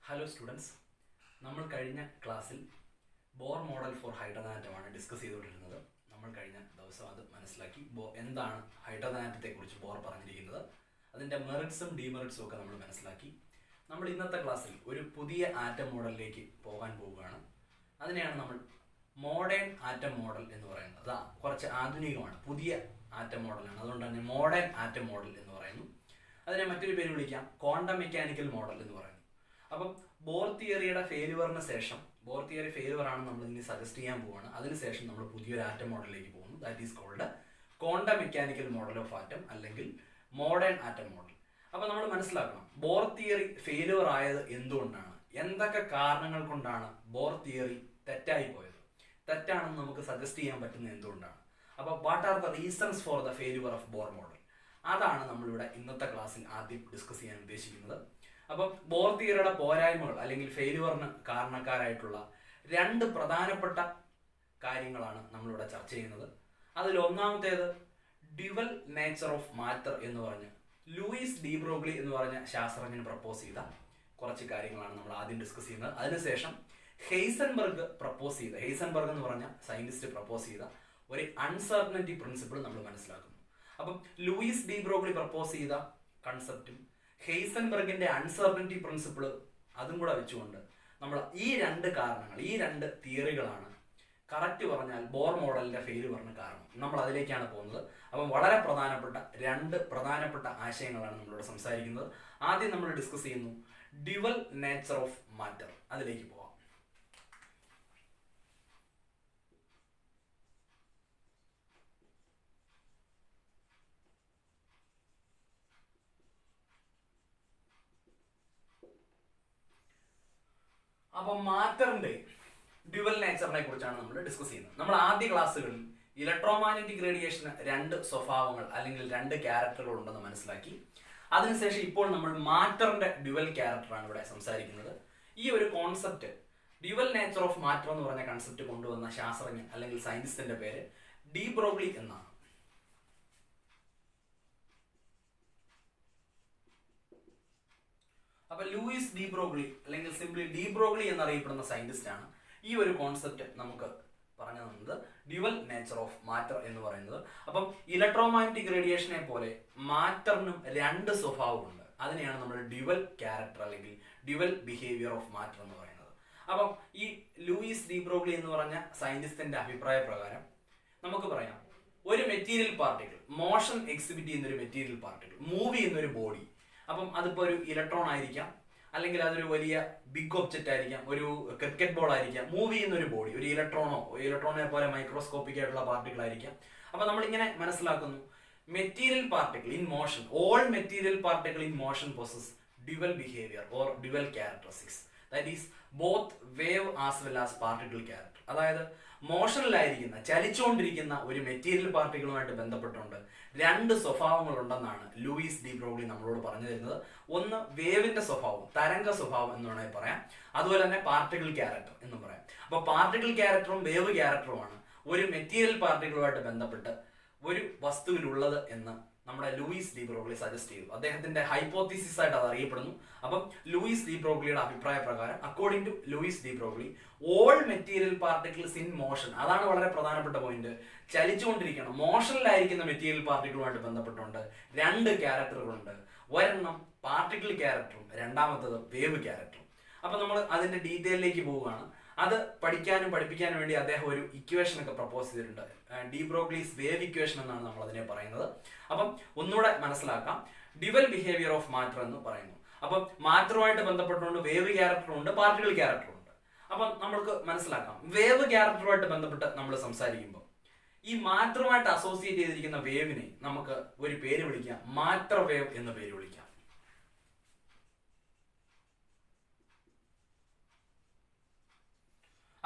Hello students, നമ്മൾ കഴിഞ്ഞ ക്ലാസ്സിൽ ബോർ മോഡൽ ഫോർ ഹൈഡ്രോജനാറ്റമാണ് ഡിസ്കസ് ചെയ്തുകൊണ്ടിരുന്നത്. നമ്മൾ കഴിഞ്ഞ ദിവസം അത് മനസ്സിലാക്കി. എന്താണ് ഹൈഡ്രോജനാറ്റത്തെക്കുറിച്ച് ബോർ പറഞ്ഞിരിക്കുന്നത്, അതിൻ്റെ മെറിറ്റ്സും ഡിമെറിറ്റ്സും ഒക്കെ നമ്മൾ മനസ്സിലാക്കി. നമ്മൾ ഇന്നത്തെ ക്ലാസ്സിൽ ഒരു പുതിയ ആറ്റം മോഡലിലേക്ക് പോകാൻ പോവുകയാണ്. അതിനെയാണ് നമ്മൾ മോഡേൺ ആറ്റം മോഡൽ എന്ന് പറയുന്നത്. അതാ കുറച്ച് ആധുനികമാണ്, പുതിയ ആറ്റം മോഡലാണ്. അതുകൊണ്ട് തന്നെ മോഡേൺ ആറ്റം മോഡൽ എന്ന് പറയുന്നു. അതിനെ മറ്റൊരു പേര് വിളിക്കാം ക്വാണ്ടം മെക്കാനിക്കൽ മോഡൽ എന്ന് പറയുന്നു. അപ്പം ബോർ തിയറിയുടെ ഫെയിലുവറിന് ശേഷം, ബോർ തിയറി ഫെയിലുവർ ആണ് നമ്മൾ ഇനി സജസ്റ്റ് ചെയ്യാൻ പോവുകയാണ്. അതിനുശേഷം നമ്മൾ പുതിയൊരു ആറ്റം മോഡലിലേക്ക് പോകുന്നു. That is called quantum mechanical model of atom, അല്ലെങ്കിൽ മോഡേൺ ആറ്റം മോഡൽ. അപ്പം നമ്മൾ മനസ്സിലാക്കണം, ബോർ തിയറി ഫെയിലുവർ ആയത് എന്തുകൊണ്ടാണ്, എന്തൊക്കെ കാരണങ്ങൾ കൊണ്ടാണ് ബോർ തിയറി തെറ്റായി പോയത്, തെറ്റാണെന്ന് നമുക്ക് സജസ്റ്റ് ചെയ്യാൻ പറ്റുന്നത് എന്തുകൊണ്ടാണ്. അപ്പോൾ what are the reasons for the failure of Bohr model, അതാണ് നമ്മളിവിടെ ഇന്നത്തെ ക്ലാസ്സിൽ ആദ്യം ഡിസ്കസ് ചെയ്യാൻ ഉദ്ദേശിക്കുന്നത്. അപ്പം ബോർ തിയറിയുടെ പോരായ്മകൾ അല്ലെങ്കിൽ ഫെയിലുവറിന് കാരണക്കാരായിട്ടുള്ള രണ്ട് പ്രധാനപ്പെട്ട കാര്യങ്ങളാണ് നമ്മളിവിടെ ചർച്ച ചെയ്യുന്നത്. അതിൽ ഒന്നാമത്തേത് ഡ്യുവൽ നേച്ചർ ഓഫ് മാറ്റർ എന്ന് പറഞ്ഞ് ലൂയിസ് ഡി ബ്രോഗ്ലി എന്ന് പറഞ്ഞ ശാസ്ത്രജ്ഞൻ പ്രപ്പോസ് ചെയ്ത കുറച്ച് കാര്യങ്ങളാണ് നമ്മൾ ആദ്യം ഡിസ്കസ് ചെയ്യുന്നത്. അതിനുശേഷം ഹെയ്സൻബർഗ് പ്രപ്പോസ് ചെയ്ത, ഹെയ്സൻബർഗ് എന്ന് പറഞ്ഞ സയന്റിസ്റ്റ് പ്രപ്പോസ് ചെയ്ത ഒരു അൺസർട്ടനിറ്റി പ്രിൻസിപ്പിൾ നമ്മൾ മനസ്സിലാക്കുന്നു. അപ്പം ലൂയിസ് ഡി ബ്രോഗ്ലി പ്രപ്പോസ് ചെയ്ത കൺസെപ്റ്റും ഹെയ്സൻബർഗിന്റെ അൺസർട്ടനിറ്റി പ്രിൻസിപ്പിൾ അതും കൂടെ വെച്ചുകൊണ്ട് നമ്മൾ ഈ രണ്ട് കാരണങ്ങൾ, ഈ രണ്ട് തിയറികളാണ് കറക്റ്റ് പറഞ്ഞാൽ ബോർ മോഡലിന്റെ ഫെയിലുവറിന് കാരണം. നമ്മൾ അതിലേക്കാണ് പോകുന്നത്. അപ്പം വളരെ രണ്ട് പ്രധാനപ്പെട്ട ആശയങ്ങളാണ് നമ്മളിവിടെ സംസാരിക്കുന്നത്. ആദ്യം നമ്മൾ ഡിസ്കസ് ചെയ്യുന്നു ഡ്യുവൽ നേച്ചർ ഓഫ് മാറ്റർ. അതിലേക്ക് പോവാം. അപ്പം മാറ്ററിന്റെ ഡ്യുവൽ നേച്ചറിനെ കുറിച്ചാണ് നമ്മൾ ഡിസ്കസ് ചെയ്യുന്നത്. നമ്മൾ ആദ്യ ക്ലാസ്സുകളിൽ ഇലക്ട്രോമാഗ്നറ്റിക് റേഡിയേഷന് രണ്ട് സ്വഭാവങ്ങൾ അല്ലെങ്കിൽ രണ്ട് ക്യാരക്ടറുകൾ ഉണ്ടെന്ന് മനസ്സിലാക്കി. അതിനുശേഷം ഇപ്പോൾ നമ്മൾ മാറ്ററിന്റെ ഡ്യുവൽ ക്യാരക്ടറാണ് ഇവിടെ സംസാരിക്കുന്നത്. ഈ ഒരു concept, dual nature of matter എന്ന് പറഞ്ഞ കൺസെപ്റ്റ് കൊണ്ടുവന്ന ശാസ്ത്രജ്ഞൻ അല്ലെങ്കിൽ സയന്റിസ്റ്റിന്റെ പേര് ഡി ബ്രോഗ്ലി എന്നാണ്. അപ്പൊ ലൂയിസ് ഡി ബ്രോഗ്ലി അല്ലെങ്കിൽ സിംപ്ലി ഡി ബ്രോഗ്ലി എന്നറിയപ്പെടുന്ന സയന്റിസ്റ്റ് ആണ് ഈ ഒരു കോൺസെപ്റ്റ് നമുക്ക് പറഞ്ഞു തന്നത്, ഡ്യുവൽ നേച്ചർ ഓഫ് മാറ്റർ എന്ന് പറയുന്നത്. അപ്പം ഇലക്ട്രോമാഗ്നറ്റിക് റേഡിയേഷനെ പോലെ മാറ്ററിനും രണ്ട് സ്വഭാവമുണ്ട്. അതിനെയാണ് നമ്മൾ ഡ്യുവൽ ക്യാരക്ടർ അല്ലെങ്കിൽ ഡ്യുവൽ ബിഹേവിയർ ഓഫ് മാറ്റർ എന്ന് പറയുന്നത്. അപ്പം ഈ ലൂയിസ് ഡി ബ്രോഗ്ലി എന്ന് പറഞ്ഞ സയന്റിസ്റ്റിന്റെ അഭിപ്രായ പ്രകാരം നമുക്ക് പറയാം, ഒരു മെറ്റീരിയൽ പാർട്ടിക്കിൾ മോഷൻ എക്സിബിറ്റ് ചെയ്യുന്ന ഒരു മെറ്റീരിയൽ പാർട്ടിക്കിൾ മൂവ് ചെയ്യുന്ന ഒരു ബോഡി, അപ്പം അതിപ്പോൾ ഒരു ഇലക്ട്രോൺ ആയിരിക്കാം, അല്ലെങ്കിൽ അതൊരു വലിയ ബിഗ് ഒബ്ജക്റ്റ് ആയിരിക്കാം, ഒരു ക്രിക്കറ്റ് ബോൾ ആയിരിക്കാം. മൂവ് ചെയ്യുന്ന ഒരു ബോഡി ഒരു ഇലക്ട്രോണിനെ പോലെ മൈക്രോസ്കോപ്പിക് ആയിട്ടുള്ള പാർട്ടിക്കിൾ ആയിരിക്കാം. അപ്പൊ നമ്മളിങ്ങനെ മനസ്സിലാക്കുന്നു, material particle in motion, all material particle in motion possess dual behaviour or dual characteristics, that is both wave as well as particle character. അതായത് മോഷനിലായിരിക്കുന്ന, ചലിച്ചുകൊണ്ടിരിക്കുന്ന ഒരു മെറ്റീരിയൽ പാർട്ടിക്കിളുമായിട്ട് ബന്ധപ്പെട്ടുകൊണ്ട് രണ്ട് സ്വഭാവങ്ങൾ ഉണ്ടെന്നാണ് ലൂയിസ് ഡി ബ്രോഗ്ലി നമ്മളോട് പറഞ്ഞു തരുന്നത്. ഒന്ന് വേവിന്റെ സ്വഭാവം, തരംഗ സ്വഭാവം എന്ന് വേണമെങ്കിൽ പറയാം. അതുപോലെ തന്നെ പാർട്ടിക്കിൾ ക്യാരക്ടർ എന്നും പറയാം. അപ്പൊ പാർട്ടിക്കിൾ ക്യാരക്ടറും വേവ് ക്യാരക്ടറുമാണ് ഒരു മെറ്റീരിയൽ പാർട്ടിക്കിളുമായിട്ട് ബന്ധപ്പെട്ട് ഒരു വസ്തുവിലുള്ളത് എന്ന് നമ്മുടെ ലൂയിസ് ഡി ബ്രോഗ്ലി സജസ്റ്റ് ചെയ്തു. അദ്ദേഹത്തിന്റെ ഹൈപ്പോത്തീസിസ് ആയിട്ട് അത് അറിയപ്പെടുന്നു. അപ്പം ലൂയിസ് ഡി ബ്രോഗ്ലിയുടെ അഭിപ്രായ പ്രകാരം, according to Louis de Broglie, all material particles in motion, അതാണ് വളരെ പ്രധാനപ്പെട്ട പോയിന്റ്, ചലിച്ചുകൊണ്ടിരിക്കണം, മോഷനിലായിരിക്കുന്ന മെറ്റീരിയൽ പാർട്ടിക്കിളുമായിട്ട് ബന്ധപ്പെട്ടുകൊണ്ട് രണ്ട് ക്യാരക്ടറുകളുണ്ട്. ഒരെണ്ണം പാർട്ടിക്കിൾ ക്യാരക്ടറും രണ്ടാമത്തത് വേവ് ക്യാരക്ടറും. അപ്പൊ നമ്മൾ അതിന്റെ ഡീറ്റെയിലേക്ക് പോവുകയാണ്. അത് പഠിക്കാനും പഠിപ്പിക്കാനും വേണ്ടി അദ്ദേഹം ഒരു ഇക്വേഷൻ ഒക്കെ പ്രപ്പോസ് ചെയ്തിട്ടുണ്ട്. ഡി ബ്രോഗ്ലീസ് വേവ് ഇക്വേഷൻ എന്നാണ് നമ്മൾ അതിനെ പറയുന്നത്. അപ്പം ഒന്നുകൂടെ മനസ്സിലാക്കാം, ഡ്യുവൽ ബിഹേവിയർ ഓഫ് മാറ്റർ എന്ന് പറയുന്നു. അപ്പം മാറ്ററുമായിട്ട് ബന്ധപ്പെട്ടുകൊണ്ട് വേവ് ക്യാരക്ടറും ഉണ്ട്, പാർട്ടിക്കിൾ ക്യാരക്ടറും ഉണ്ട്. അപ്പം നമ്മൾക്ക് മനസ്സിലാക്കാം, വേവ് ക്യാരക്ടറുമായിട്ട് ബന്ധപ്പെട്ട് നമ്മൾ സംസാരിക്കുമ്പോൾ ഈ മാറ്ററുമായിട്ട് അസോസിയേറ്റ് ചെയ്തിരിക്കുന്ന വേവിനെ നമുക്ക് ഒരു പേര് വിളിക്കാം, മാറ്റർ വേവ് എന്ന പേര് വിളിക്കാം.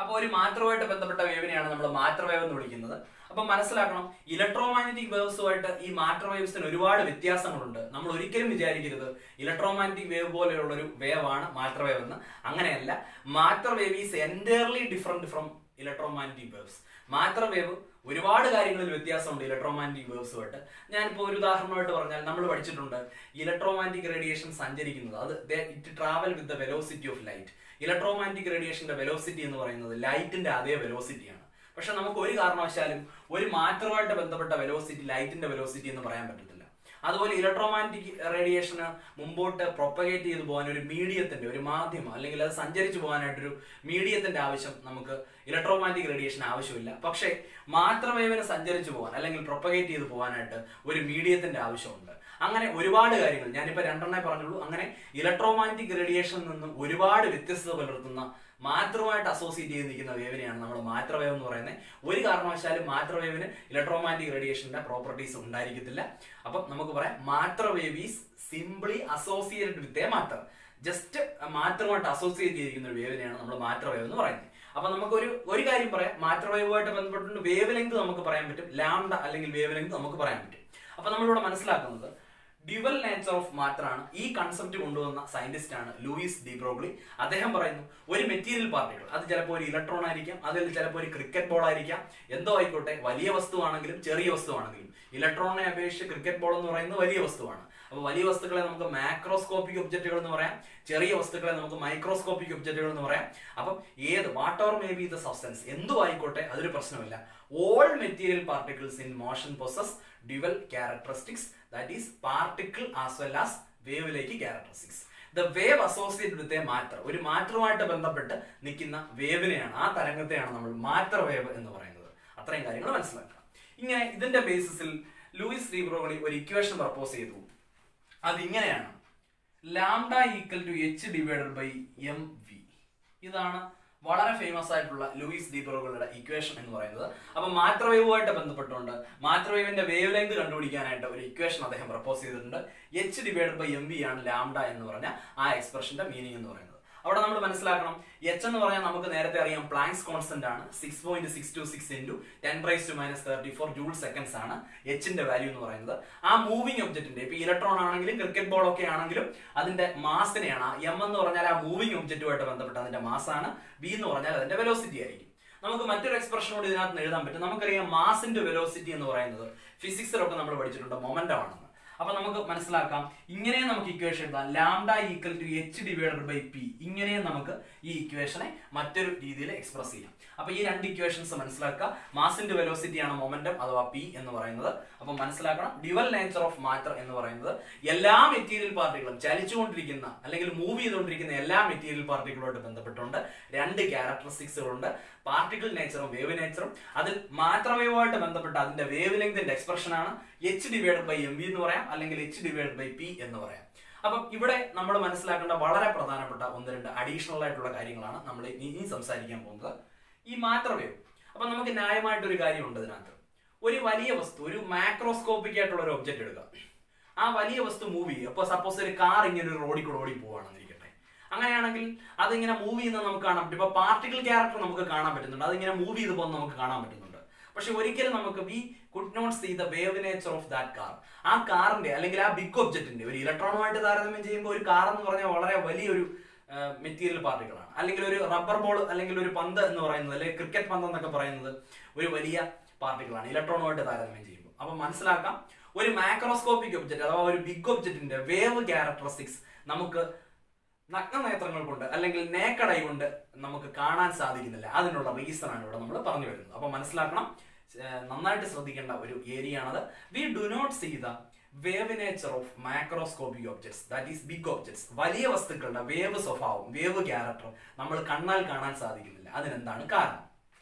അപ്പൊ ഒരു മാറ്ററുമായിട്ട് ബന്ധപ്പെട്ട വേവിനെയാണ് നമ്മൾ മാറ്റർ വേവ് എന്ന് വിളിക്കുന്നത്. അപ്പൊ മനസ്സിലാക്കണം, ഇലക്ട്രോമാഗ്നറ്റിക് വേവ്സുമായിട്ട് ഈ മാറ്റർ വേവ്സിന് ഒരുപാട് വ്യത്യാസങ്ങളുണ്ട്. നമ്മൾ ഒരിക്കലും വിചാരിക്കരുത് ഇലക്ട്രോമാഗ്നറ്റിക് വേവ് പോലെയുള്ള ഒരു വേവ് ആണ് മാറ്റർ വേവ് എന്ന്. അങ്ങനെയല്ല, matter wave is entirely different from electromagnetic waves. Matter wave ഒരുപാട് കാര്യങ്ങളിൽ വ്യത്യാസമുണ്ട് ഇലക്ട്രോമാഗ്നറ്റിക് വേവ്സുമായിട്ട്. ഞാനിപ്പോൾ ഒരു ഉദാഹരണമായിട്ട് പറഞ്ഞാൽ, നമ്മൾ പഠിച്ചിട്ടുണ്ട് ഇലക്ട്രോമാഗ്നറ്റിക് റേഡിയേഷൻ സഞ്ചരിക്കുന്നത് അത് it travel with the velocity of light. Electromagnetic റേഡിയേഷന്റെ വെലോസിറ്റി എന്ന് പറയുന്നത് ലൈറ്റിന്റെ അതേ വെലോസിറ്റിയാണ്. പക്ഷെ നമുക്ക് ഒരു കാരണവശാലും ഒരു മാറ്ററുമായിട്ട് ബന്ധപ്പെട്ട വെലോസിറ്റി ലൈറ്റിന്റെ വെലോസിറ്റി എന്ന് പറയാൻ പറ്റത്തില്ല. അതുപോലെ ഇലക്ട്രോമാഗ്നറ്റിക് റേഡിയേഷന് മുമ്പോട്ട് പ്രൊപ്പഗേറ്റ് ചെയ്തു പോകാൻ ഒരു മീഡിയത്തിന്റെ, ഒരു മാധ്യമം അല്ലെങ്കിൽ അത് സഞ്ചരിച്ചു പോകാനായിട്ടൊരു മീഡിയത്തിന്റെ ആവശ്യം നമുക്ക് ഇലക്ട്രോമാഗ്നറ്റിക് റേഡിയേഷൻ ആവശ്യമില്ല. പക്ഷേ മാറ്റർ വേവിന് സഞ്ചരിച്ചു പോകാൻ അല്ലെങ്കിൽ പ്രൊപ്പഗേറ്റ് ചെയ്തു പോകാനായിട്ട് ഒരു മീഡിയത്തിന്റെ ആവശ്യമുണ്ട്. അങ്ങനെ ഒരുപാട് കാര്യങ്ങൾ ഞാനിപ്പോൾ രണ്ടെണ്ണേ പറഞ്ഞുള്ളൂ. അങ്ങനെ ഇലക്ട്രോമാഗ്നറ്റിക് റേഡിയേഷനിൽ നിന്നും ഒരുപാട് വ്യത്യസ്തത പുലർത്തുന്ന മാറ്ററുമായിട്ട് അസോസിയേറ്റ് ചെയ്ത് നിൽക്കുന്ന വേവിനെയാണ് നമ്മൾ മാറ്റർ വേവ് എന്ന് പറയുന്നത്. ഒരു കാരണവശാലും മാറ്റർ വേവിന് ഇലക്ട്രോമാഗ്നറ്റിക് റേഡിയേഷന്റെ പ്രോപ്പർട്ടീസ് ഉണ്ടായിരിക്കത്തില്ല. അപ്പം നമുക്ക് പറയാം matter wave is simply associated with a matter. Just മാറ്ററുമായിട്ട് അസോസിയേറ്റ് ചെയ്തിരിക്കുന്ന ഒരു വേവിനെയാണ് നമ്മൾ മാറ്റർ വേവ് എന്ന് പറയുന്നത്. അപ്പൊ നമുക്ക് ഒരു കാര്യം പറയാം, മാറ്റർ വേവുമായിട്ട് ബന്ധപ്പെട്ട് വേവ് ലെങ്ത് നമുക്ക് പറയാൻ പറ്റും, ലാംഡ അല്ലെങ്കിൽ വേവ് ലെങ്ത് നമുക്ക് പറയാൻ പറ്റും. അപ്പൊ നമ്മളിവിടെ മനസ്സിലാക്കുന്നത് ഡ്യുവൽ നേച്ചർ ഓഫ് മാറ്റർ ആണ്. ഈ കൺസെപ്റ്റ് കൊണ്ടുവന്ന സയന്റിസ്റ്റ് ആണ് ലൂയിസ് ഡി ബ്രോഗ്ലി. അദ്ദേഹം പറയുന്നു ഒരു മെറ്റീരിയൽ പാർട്ടിക്കിൾ, അത് ചിലപ്പോൾ ഒരു ഇലക്ട്രോൺ ആയിരിക്കാം, അതിൽ ചിലപ്പോൾ ഒരു ക്രിക്കറ്റ് ബോൾ ആയിരിക്കാം, എന്തോ ആയിക്കോട്ടെ, വലിയ വസ്തുവാണെങ്കിലും ചെറിയ വസ്തുവാണെങ്കിലും. ഇലക്ട്രോണിനെ അപേക്ഷിച്ച് ക്രിക്കറ്റ് ബോൾ എന്ന് പറയുന്നത് വലിയ വസ്തുവാണ്. അപ്പോൾ വലിയ വസ്തുക്കളെ നമുക്ക് മാക്രോസ്കോപ്പിക് ഒബ്ജക്റ്റുകൾ എന്ന് പറയാം, ചെറിയ വസ്തുക്കളെ നമുക്ക് മൈക്രോസ്കോപ്പിക് ഒബ്ജക്റ്റുകൾ എന്ന് പറയാം. അപ്പം whatever may be the substance, എന്തു ആയിക്കോട്ടെ, അതൊരു പ്രശ്നമില്ല. All material particles in motion possess dual characteristics, that is particle as well as വേവിലേക്ക് characteristics. The wave associated with a matter, ഒരു മാറ്ററുമായിട്ട് ബന്ധപ്പെട്ട് നിൽക്കുന്ന വേവിനെയാണ്, ആ തരംഗത്തെയാണ് നമ്മൾ മാറ്റർ വേവ് എന്ന് പറയുന്നത്. അത്രയും കാര്യങ്ങൾ മനസ്സിലാക്കാം. ഇങ്ങനെ ഇതിന്റെ ബേസിസിൽ ലൂയിസ് ഡി ബ്രോഗ്ലി ഒരു ഇക്വേഷൻ പ്രപ്പോസ് ചെയ്തു. അതിങ്ങനെയാണ്, lambda equal to H divided by m v. ഇതാണ് വളരെ ഫേമസ് ആയിട്ടുള്ള ലൂയിസ് ഡി ബ്രോഗ്ലിയുടെ ഇക്വേഷൻ എന്ന് പറയുന്നത്. അപ്പൊ മാറ്റർ വേവുമായിട്ട് ബന്ധപ്പെട്ടുകൊണ്ട് മാറ്റർ വേവിന്റെ വേവ് ലെങ്ത് കണ്ടുപിടിക്കാനായിട്ട് ഒരു ഇക്വേഷൻ അദ്ദേഹം പ്രപ്പോസ് ചെയ്തിട്ടുണ്ട്. H divided by m v ആണ് ലാംഡ എന്ന് പറഞ്ഞ ആ എക്സ്പ്രഷന്റെ മീനിങ് എന്ന് പറയുന്നത്. അവിടെ നമ്മൾ മനസ്സിലാക്കണം, എച്ച് എന്ന് പറഞ്ഞാൽ നമുക്ക് നേരത്തെ അറിയാം പ്ലാങ്ക്സ് കോൺസ്റ്റന്റ് ആണ്. 6.626 ഇൻറ്റു 10⁻⁻34 ജൂൾ സെക്കൻഡ്സ് ആണ് എച്ചിന്റെ വാല്യൂ എന്ന് പറയുന്നത്. ആ മൂവിംഗ് ഒബ്ജക്റ്റിന്റെ, ഇപ്പൊ ഇലക്ട്രോൺ ആണെങ്കിലും ക്രിക്കറ്റ് ബോൾ ഒക്കെ ആണെങ്കിലും അതിന്റെ മാസിനെയാണ്. എം എന്ന് പറഞ്ഞാൽ ആ മൂവിംഗ് ഒബ്ജക്റ്റുമായിട്ട് ബന്ധപ്പെട്ട അതിന്റെ മാസാണ്. വി എന്ന് പറഞ്ഞാൽ അതിന്റെ വെലോസിറ്റി ആയിരിക്കും. നമുക്ക് മറ്റൊരു എക്സ്പ്രഷൻ കൂടി ഇതിനകത്ത് എഴുതാൻ പറ്റും. നമുക്കറിയാം മാസിന്റെ വെലോസിറ്റി എന്ന് പറയുന്നത് ഫിസിക്സിലൊക്കെ നമ്മൾ പഠിച്ചിട്ടുണ്ട്, മൊമെന്റം ആണെന്ന്. അപ്പൊ നമുക്ക് മനസ്സിലാക്കാം, ഇങ്ങനെ നമുക്ക് ഇക്വേഷൻ എഴുതാം, lambda equal to H divided by p. ഇങ്ങനെ നമുക്ക് ഈ ഇക്വേഷനെ മറ്റൊരു രീതിയിൽ എക്സ്പ്രസ് ചെയ്യാം. അപ്പൊ ഈ രണ്ട് ഇക്വേഷൻസ് മനസ്സിലാക്കുക. മാസിന്റെ വെലോസിറ്റി ആണ് മൊമെന്റം അഥവാ പി എന്ന് പറയുന്നത്. അപ്പൊ മനസ്സിലാക്കണം, ഡ്യുവൽ നേച്ചർ ഓഫ് മാറ്റർ എന്ന് പറയുന്നത് എല്ലാ മെറ്റീരിയൽ പാർട്ടികളും, ചലിച്ചുകൊണ്ടിരിക്കുന്ന അല്ലെങ്കിൽ മൂവ് ചെയ്തുകൊണ്ടിരിക്കുന്ന എല്ലാ മെറ്റീരിയൽ പാർട്ടികളുമായിട്ട് ബന്ധപ്പെട്ടുകൊണ്ട് രണ്ട് ക്യാരക്ടറിസ്റ്റിക്സുകളുണ്ട്, പാർട്ടിക്കിൾ നേച്ചറും വേവ് നേച്ചറും. അതിൽ മാറ്റർ വേവുമായിട്ട് ബന്ധപ്പെട്ട അതിന്റെ വേവ് ലെങ്തിന്റെ എക്സ്പ്രഷൻ ആണ് h divided by m v എന്ന് പറയാം, അല്ലെങ്കിൽ എച്ച് ഡിവൈഡഡ് ബൈ പി എന്ന് പറയാം. അപ്പം ഇവിടെ നമ്മൾ മനസ്സിലാക്കേണ്ട വളരെ പ്രധാനപ്പെട്ട ഒന്ന് രണ്ട് അഡീഷണൽ ആയിട്ടുള്ള കാര്യങ്ങളാണ് നമ്മൾ ഇനി സംസാരിക്കാൻ പോകുന്നത്. ഈ മാറ്റർ വേവ്, അപ്പൊ നമുക്ക് ന്യായമായിട്ടൊരു കാര്യമുണ്ട് ഇതിനകത്ത്. ഒരു വലിയ വസ്തു, ഒരു മാക്രോസ്കോപ്പിക് ആയിട്ടുള്ള ഒരു ഒബ്ജക്റ്റ് എടുക്കുക, ആ വലിയ വസ്തു മൂവ് ചെയ്യുക. അപ്പൊ സപ്പോസ് ഒരു കാർ ഇങ്ങനെ ഒരു റോഡിൽ കൂടെ ഓടി പോവുകയാണെന്നിരിക്കട്ടെ. അങ്ങനെയാണെങ്കിൽ അതിങ്ങനെ മൂവ് ചെയ്യുന്നത് നമുക്ക് കാണാൻ പറ്റും. ഇപ്പൊ പാർട്ടിക്കിൾ ക്യാരക്ടർ നമുക്ക് കാണാൻ പറ്റുന്നുണ്ട്, അതിങ്ങനെ മൂവ് ചെയ്ത് പോകുന്നത് നമുക്ക് കാണാൻ പറ്റുന്നുണ്ട്. പക്ഷെ ഒരിക്കലും നമുക്ക് we could not see the wave nature of that car. ആ കാറിന്റെ അല്ലെങ്കിൽ ആ ബിഗ് ഒബ്ജക്റ്റിന്റെ, ഒരു ഇലക്ട്രോണുമായിട്ട് താരതമ്യം ചെയ്യുമ്പോൾ ഒരു കാർ എന്ന് പറഞ്ഞാൽ വളരെ വലിയൊരു മെറ്റീരിയൽ പാർട്ടികളാണ്. അല്ലെങ്കിൽ ഒരു റബ്ബർ ബോൾ അല്ലെങ്കിൽ ഒരു പന്ത് എന്ന് പറയുന്നത്, അല്ലെങ്കിൽ ക്രിക്കറ്റ് പന്ത് എന്നൊക്കെ പറയുന്നത് ഒരു വലിയ പാർട്ടികളാണ് ഇലക്ട്രോണുമായിട്ട് താരതമ്യം ചെയ്യുമ്പോൾ. അപ്പൊ മനസ്സിലാക്കാം, ഒരു മാക്രോസ്കോപ്പിക് ഒബ്ജക്റ്റ് അഥവാ ഒരു ബിഗ് ഒബ്ജക്റ്റിന്റെ വേവ് ക്യാരക്ടറിസ്റ്റിക്സ് നമുക്ക് നഗ്നനേത്രങ്ങൾ കൊണ്ട് അല്ലെങ്കിൽ നേക്കടൈ കൊണ്ട് നമുക്ക് കാണാൻ സാധിക്കുന്നില്ല. അതിനുള്ള റീസൺ ആണ് ഇവിടെ നമ്മൾ പറഞ്ഞു വരുന്നത്. അപ്പൊ മനസ്സിലാക്കണം, നന്നായിട്ട് ശ്രദ്ധിക്കേണ്ട ഒരു ഏരിയ ആണത്. We do not see the wave nature of macroscopic objects, that is big objects. വലിയ വസ്തുക്കളുടെ വേവ് സ്വഭാവം, വേവ് ക്യാരക്ടർ നമ്മൾ കണ്ണാൽ കാണാൻ സാധിക്കുന്നില്ല. അതിനെന്താണ് കാരണം?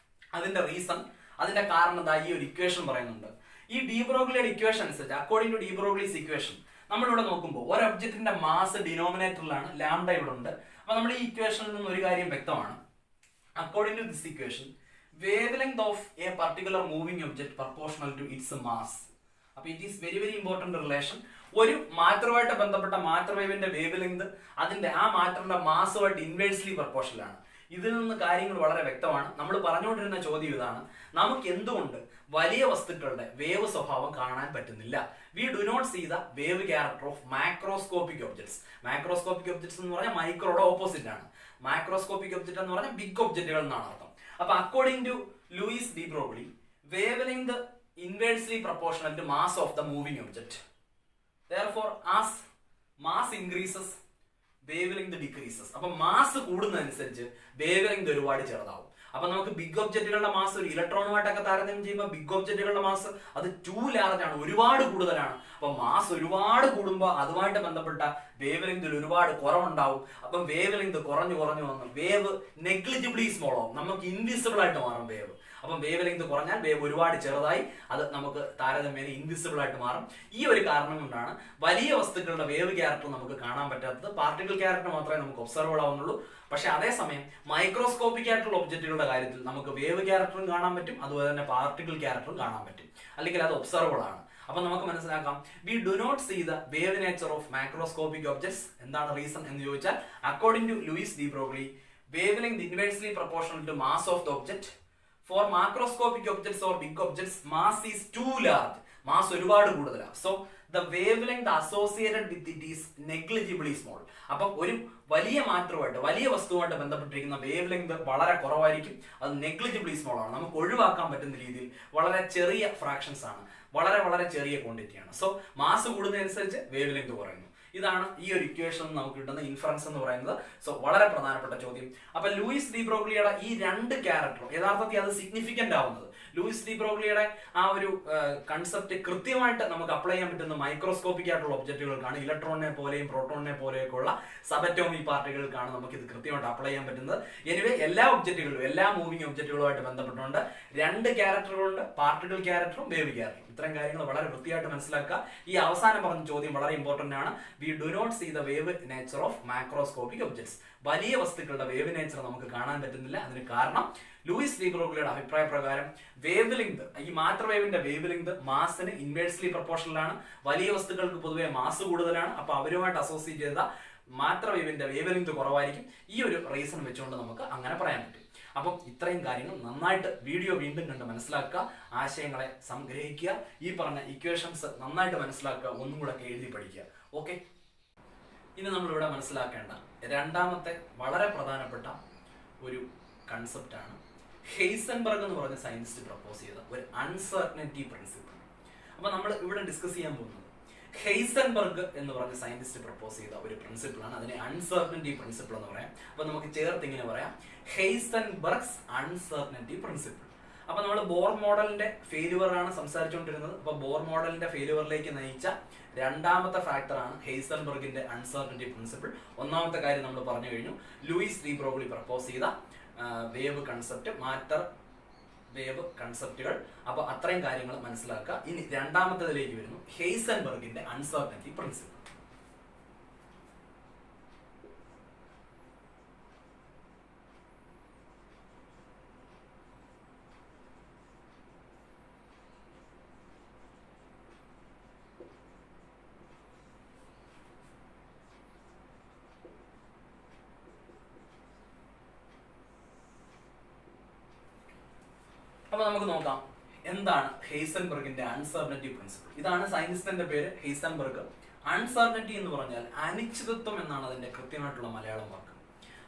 അതിന്റെ റീസൺ, അതിന്റെ കാരണം എന്താ ഈ ഒരു ഇക്വേഷൻ പറയുന്നുണ്ട്. ഈ ഡി ബ്രോഗ്ലിയുടെ ഇക്വേഷൻ അനുസരിച്ച്, according to de Broglie's equation, നമ്മളിവിടെ നോക്കുമ്പോൾ ഒരു ഒബ്ജക്റ്റിന്റെ മാസ് ഡിനോമിനേറ്ററിലാണ്, ലാംഡ ഇവിടെ ഉണ്ട്. അപ്പൊ നമ്മൾ ഈ ഇക്വേഷനിൽ നിന്ന് ഒരു കാര്യം വ്യക്തമാണ്. According to this equation, wavelength of a particular moving object proportional to its mass. അപ്പൊ it is very very important relation. ഒരു മാറ്ററുമായിട്ട് ബന്ധപ്പെട്ട മാറ്റർ വേവിന്റെ വേവ് ലെങ്ത് അതിന്റെ ആ മാറ്ററിന്റെ മാസുമായിട്ട് ഇൻവേഴ്സ്ലി പ്രപ്പോർഷണൽ ആണ്. ഇതിൽ നിന്ന് കാര്യങ്ങൾ വളരെ വ്യക്തമാണ്. നമ്മൾ പറഞ്ഞുകൊണ്ടിരുന്ന ചോദ്യം ഇതാണ്: നമുക്ക് എന്തുകൊണ്ട് വലിയ വസ്തുക്കളുടെ വേവ് സ്വഭാവം കാണാൻ പറ്റുന്നില്ല? We do not see the wave character of macroscopic objects. Macroscopic objects എന്ന് പറഞ്ഞാൽ മൈക്രോയുടെ ഓപ്പോസിറ്റ് ആണ്. മാക്രോസ്കോപ്പിക് ഒബ്ജക്ട് എന്ന് പറഞ്ഞാൽ ബിഗ് ഒബ്ജക്റ്റുകൾ എന്നാണ് അർത്ഥം. അപ്പൊ according to Louis de Broglie, wave length inversely proportional to mass of the moving object. Therefore, as mass increases, wavelength decreases. അപ്പൊ മാസ് കൂടുന്നതനുസരിച്ച് വേവ് ലെങ്ത് ഒരുപാട് ചെറുതാവും. അപ്പൊ നമുക്ക് ബിഗ് ഒബ്ജക്റ്റുകളുടെ മാസ് ഒരു ഇലക്ട്രോണുമായിട്ടൊക്കെ താരതമ്യം ചെയ്യുമ്പോൾ ബിഗ് ഒബ്ജക്റ്റുകളുടെ മാസ് അത് ടു ലാർജ് ആണ്, ഒരുപാട് കൂടുതലാണ്. അപ്പൊ മാസ് ഒരുപാട് കൂടുമ്പോൾ അതുമായിട്ട് ബന്ധപ്പെട്ട വേവ് ലെങ്തിൽ ഒരുപാട് കുറവുണ്ടാവും. അപ്പം വേവ് ലെങ്ത് കുറഞ്ഞു വന്ന് വേവ് നെഗ്ലിജിബിളി സ്മോൾ ആവും, നമുക്ക് ഇൻവിസിബിൾ ആയിട്ട് മാറും വേവ്. അപ്പം വേവ് ലെങ്ത് കുറഞ്ഞാൽ വേവ് ഒരുപാട് ചെറുതായി അത് നമുക്ക് താരതമ്യേന ഇൻവിസിബിൾ ആയിട്ട് മാറും. ഈ ഒരു കാരണം കൊണ്ടാണ് വലിയ വസ്തുക്കളുടെ വേവ് ക്യാരക്ടർ നമുക്ക് കാണാൻ പറ്റാത്തത്. പാർട്ടിക്കിൾ ക്യാരക്ടർ മാത്രമേ നമുക്ക് ഒബ്സർവബിൾ ആവുന്നുള്ളൂ. പക്ഷെ അതേസമയം മൈക്രോസ്കോപ്പിക് ആയിട്ടുള്ള ഒബ്ജക്റ്റുകളുടെ കാര്യത്തിൽ നമുക്ക് വേവ് ക്യാരക്ടറും കാണാൻ പറ്റും, അതുപോലെ തന്നെ പാർട്ടിക്കിൾ ക്യാരക്ടറും കാണാൻ പറ്റും, അല്ലെങ്കിൽ അത് ഒബ്സർവബിൾ ആണ്. അപ്പൊ നമുക്ക് മനസ്സിലാക്കാം, we do not see the wave nature of macroscopic objects. എന്താണ് റീസൺ എന്ന് ചോദിച്ചാൽ, according to Louis de Broglie, wave length inversely proportional to mass of the object. For macroscopic objects or big objects, mass is too large. Mass ഒരുപാട് കൂടുതലാണ്. So the wavelength associated with it is negligibly small. അപ്പം ഒരു വലിയ മാറ്ററുമായിട്ട്, വലിയ വസ്തുവായിട്ട് ബന്ധപ്പെട്ടിരിക്കുന്ന wave length വളരെ കുറവായിരിക്കും. അത് നെഗ്ലിജിബിളി സ്മോൾ ആണ്, നമുക്ക് ഒഴിവാക്കാൻ പറ്റുന്ന രീതിയിൽ വളരെ ചെറിയ ഫ്രാക്ഷൻസ് ആണ്, വളരെ ചെറിയ ക്വാണ്ടിറ്റിയാണ്. സോ മാസ് കൂടുന്നതനുസരിച്ച് വേവ് ലെങ്ത് കുറയുന്നു. ഇതാണ് ഈ ഒരു ഇക്വേഷൻ നമുക്ക് കിട്ടുന്ന ഇൻഫറൻസ് എന്ന് പറയുന്നത്. സോ വളരെ പ്രധാനപ്പെട്ട ചോദ്യം. അപ്പൊ ലൂയിസ് ഡി ബ്രോഗ്ലിയുടെ ഈ രണ്ട് ക്യാരക്ടറും യഥാർത്ഥത്തിൽ അത് സിഗ്നിഫിക്കന്റ് ആവുന്നത്, ലൂയിസ് ഡി ബ്രോഗ്ലിയുടെ ആ ഒരു കൺസെപ്റ്റ് കൃത്യമായിട്ട് നമുക്ക് അപ്ലൈ ചെയ്യാൻ പറ്റുന്ന മൈക്രോസ്കോപ്പിക് ആയിട്ടുള്ള ഒബ്ജക്റ്റുകൾക്കാണ്. ഇലക്ട്രോണിനെ പോലെയും പ്രോട്ടോണിനെ പോലെയൊക്കെ ഉള്ള സബറ്റോമിക് പാർട്ടികൾക്കാണ് നമുക്ക് ഇത് കൃത്യമായിട്ട് അപ്ലൈ ചെയ്യാൻ പറ്റുന്നത്. എനിവേ എല്ലാ ഒബ്ജക്റ്റുകളും, എല്ലാ മൂവിംഗ് ഒബ്ജക്റ്റുകളുമായിട്ട് ബന്ധപ്പെട്ടുകൊണ്ട് രണ്ട് ക്യാരക്ടറുകളുണ്ട്: പാർട്ടിക്കിൾ ക്യാരക്ടറും വേവ് ക്യാരക്ടറും. ഇത്തരം കാര്യങ്ങൾ വളരെ വൃത്തിയായിട്ട് മനസ്സിലാക്കുക. ഈ അവസാനം പറഞ്ഞ ചോദ്യം വളരെ ഇമ്പോർട്ടന്റ് ആണ്. We do not see the wave nature of macroscopic objects. വലിയ വസ്തുക്കളുടെ വേവ് നേച്ചർ നമുക്ക് കാണാൻ പറ്റുന്നില്ല. അതിന് കാരണം ലൂയിസ് ഡി ബ്രോഗ്ലിയുടെ അഭിപ്രായ പ്രകാരം വേവ് ലെങ്ത്, ഈ മാറ്റർ വേവിന്റെ വേവ് ലെങ്ത് മാസിന് ഇൻവേഴ്സ്ലി പ്രൊപ്പോർഷണൽ ആണ്. വലിയ വസ്തുക്കൾക്ക് പൊതുവെ മാസ് കൂടുതലാണ്. അപ്പൊ അവരുമായിട്ട് അസോസിയേറ്റ് ചെയ്ത മാറ്റർ വേവിന്റെ വേവ് ലെങ്ത് കുറവായിരിക്കും. ഈ ഒരു റീസൺ വെച്ചുകൊണ്ട് നമുക്ക് അങ്ങനെ പറയാൻ പറ്റും. അപ്പം ഇത്രയും കാര്യങ്ങൾ നന്നായിട്ട് വീഡിയോ വീണ്ടും കണ്ട് മനസ്സിലാക്കുക, ആശയങ്ങളെ സംഗ്രഹിക്കുക, ഈ പറഞ്ഞ ഇക്വേഷൻസ് നന്നായിട്ട് മനസ്സിലാക്കുക, ഒന്നും കൂടെ എഴുതി പഠിക്കുക. ഓക്കെ, ഇനി നമ്മളിവിടെ മനസ്സിലാക്കേണ്ട രണ്ടാമത്തെ വളരെ പ്രധാനപ്പെട്ട ഒരു കൺസെപ്റ്റാണ് ഹെയ്സൻബർഗ് എന്ന് പറഞ്ഞ സയന്റിസ്റ്റ് പ്രപ്പോസ് ചെയ്ത ഒരു അൺസർട്ടനിറ്റി പ്രിൻസിപ്പിൾ. അപ്പൊ നമ്മൾ ഇവിടെ ഡിസ്കസ് ചെയ്യാൻ പോകുന്നത് ഹെയ്സൻബർഗ് എന്ന് പറഞ്ഞ സയന്റിസ്റ്റ് പ്രപ്പോസ് ചെയ്ത ഒരു പ്രിൻസിപ്പിളാണ്. അതിനെ അൺസർട്ടനിറ്റി പ്രിൻസിപ്പിൾ എന്ന് പറയാം. അപ്പൊ നമുക്ക് ചേർത്ത് ഇങ്ങനെ പറയാം, ഹെയ്സൻബർഗ്സ് അൺസർട്ടനിറ്റി പ്രിൻസിപ്പിൾ. അപ്പൊ നമ്മൾ ബോർ മോഡലിന്റെ ഫെയിലുവർ ആണ് സംസാരിച്ചുകൊണ്ടിരുന്നത്. അപ്പൊ ബോർ മോഡലിന്റെ ഫെയിലുവറിലേക്ക് നയിച്ച രണ്ടാമത്തെ ഫാക്ടറാണ് ഹെയ്സൻബർഗിന്റെ അൺസർട്ടനിറ്റി പ്രിൻസിപ്പിൾ. ഒന്നാമത്തെ കാര്യം നമ്മൾ പറഞ്ഞു കഴിഞ്ഞു, ലൂയിസ് ഡി ബ്രോഗ്ലി പ്രപ്പോസ് ചെയ്ത വേവ് കൺസെപ്റ്റ്, മാറ്റർ വേവ് കൺസെപ്റ്റുകൾ. അപ്പൊ അത്രയും കാര്യങ്ങൾ മനസ്സിലാക്കുക. ഇനി രണ്ടാമത്തേതിലേക്ക് വരുന്നു, ഹെയ്സൻബർഗിന്റെ അൺസർട്ടനിറ്റി പ്രിൻസിപ്പിൾ. അപ്പൊ നമുക്ക് നോക്കാം എന്താണ് ഹെയ്സൻബർഗിന്റെ അൺസർട്ടനിറ്റി പ്രിൻസിപ്പിൾ. ഇതാണ് സയന്റിസ്റ്റിന്റെ പേര്, ഹെയ്സൻബർഗ്. അൺസർട്ടനിറ്റി എന്ന് പറഞ്ഞാൽ അനിശ്ചിതത്വം എന്നാണ് അതിന്റെ കൃത്യമായിട്ടുള്ള മലയാളം വാക്ക്.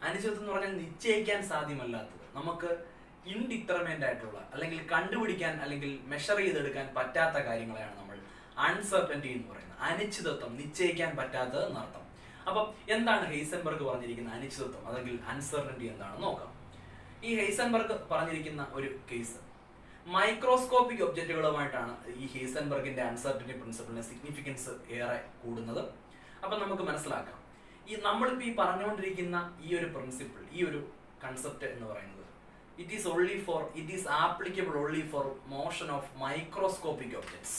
അനിശ്ചിതത്വം എന്ന് പറഞ്ഞാൽ നിശ്ചയിക്കാൻ സാധ്യമല്ലാത്തത്, നമുക്ക് ഇൻഡിറ്റർമിനന്റ് ആയിട്ടുള്ള, അല്ലെങ്കിൽ കണ്ടുപിടിക്കാൻ അല്ലെങ്കിൽ മെഷർ ചെയ്തെടുക്കാൻ പറ്റാത്ത കാര്യങ്ങളെയാണ് നമ്മൾ അൺസർട്ടനിറ്റി എന്ന് പറയുന്നത്. അനിശ്ചിതത്വം, നിശ്ചയിക്കാൻ പറ്റാത്തത് എന്നർത്ഥം. അപ്പം എന്താണ് ഹെയ്സൻബർഗ് പറഞ്ഞിരിക്കുന്ന അനിശ്ചിതത്വം അല്ലെങ്കിൽ അൺസർട്ടനിറ്റി എന്താണെന്ന് നോക്കാം. ഈ ഹെയ്സൻബർഗ് പറഞ്ഞിരിക്കുന്ന ഒരു കേസ്, മൈക്രോസ്കോപ്പിക് ഒബ്ജക്റ്റുകളുമായിട്ടാണ് ഈ ഹെയ്സൻബർഗിന്റെ അൺസർട്ടനിറ്റി പ്രിൻസിപ്പിളിന്റെ സിഗ്നിഫിക്കൻസ് ഏറെ കൂടുന്നത്. അപ്പൊ നമുക്ക് മനസ്സിലാക്കാം, ഈ നമ്മളിപ്പോ ഈ പറഞ്ഞുകൊണ്ടിരിക്കുന്ന ഈ ഒരു പ്രിൻസിപ്പിൾ, ഈ ഒരു കൺസെപ്റ്റ് എന്ന് പറയുന്നത്, it is applicable only for motion of microscopic objects.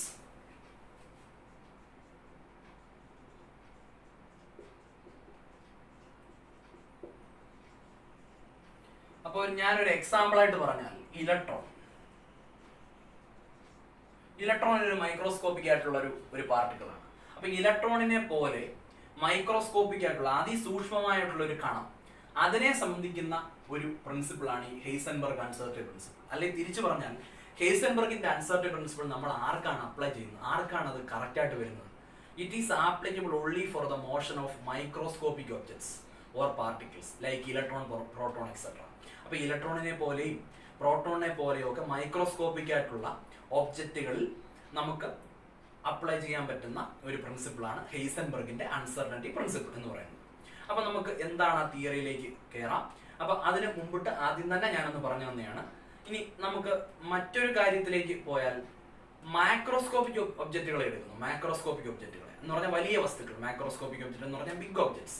അപ്പോൾ ഞാനൊരു എക്സാമ്പിൾ ആയിട്ട് പറഞ്ഞാൽ, ഇലക്ട്രോൺ ഒരു മൈക്രോസ്കോപ്പിക് ആയിട്ടുള്ള ഒരു പാർട്ടിക്കിൾ ആണ്. അപ്പൊ ഇലക്ട്രോണിനെ പോലെ മൈക്രോസ്കോപ്പിക് ആയിട്ടുള്ള അതിസൂക്ഷ്മമായിട്ടുള്ള ഒരു കണം, അതിനെ സംബന്ധിക്കുന്ന ഒരു പ്രിൻസിപ്പിളാണ് ഈ ഹെയ്സൻബർഗ് അൺസർട്ടനിറ്റി പ്രിൻസിപ്പിൾ. അല്ലെങ്കിൽ തിരിച്ചു പറഞ്ഞാൽ ഹെയ്സൻബർഗിന്റെ അൺസർട്ടനിറ്റി പ്രിൻസിപ്പിൾ നമ്മൾ ആർക്കാണ് അപ്ലൈ ചെയ്യുന്നത്, ആർക്കാണ് അത് കറക്റ്റ് ആയിട്ട് വരുന്നത്? It is applicable only for the motion of microscopic objects or particles like electron, proton etcetera. അപ്പൊ ഇലക്ട്രോണിനെ പോലെയും പ്രോട്ടോണിനെ പോലെയും ഒക്കെ മൈക്രോസ്കോപ്പിക് ആയിട്ടുള്ള ഒബ്ജക്റ്റുകളിൽ നമുക്ക് അപ്ലൈ ചെയ്യാൻ പറ്റുന്ന ഒരു പ്രിൻസിപ്പിളാണ് ഹെയ്സൻബർഗിന്റെ അൺസർട്ടനിറ്റി പ്രിൻസിപ്പിൾ എന്ന് പറയുന്നത്. അപ്പൊ നമുക്ക് എന്താണ് ആ തിയറിയിലേക്ക് കയറാം. അപ്പൊ അതിന് മുമ്പിട്ട് ആദ്യം തന്നെ ഞാനൊന്ന് പറഞ്ഞു തന്നെയാണ്. ഇനി നമുക്ക് മറ്റൊരു കാര്യത്തിലേക്ക് പോയാൽ മാക്രോസ്കോപ്പിക് ഒബ്ജക്റ്റുകളെ എടുക്കുന്നു. മാക്രോസ്കോപ്പിക് ഒബ്ജക്റ്റുകളെ എന്ന് പറഞ്ഞാൽ വലിയ വസ്തുക്കൾ, മാക്രോസ്കോപ്പിക് ഒബ്ജക്റ്റ് എന്ന് പറഞ്ഞാൽ ബിഗ് ഒബ്ജക്ട്സ്.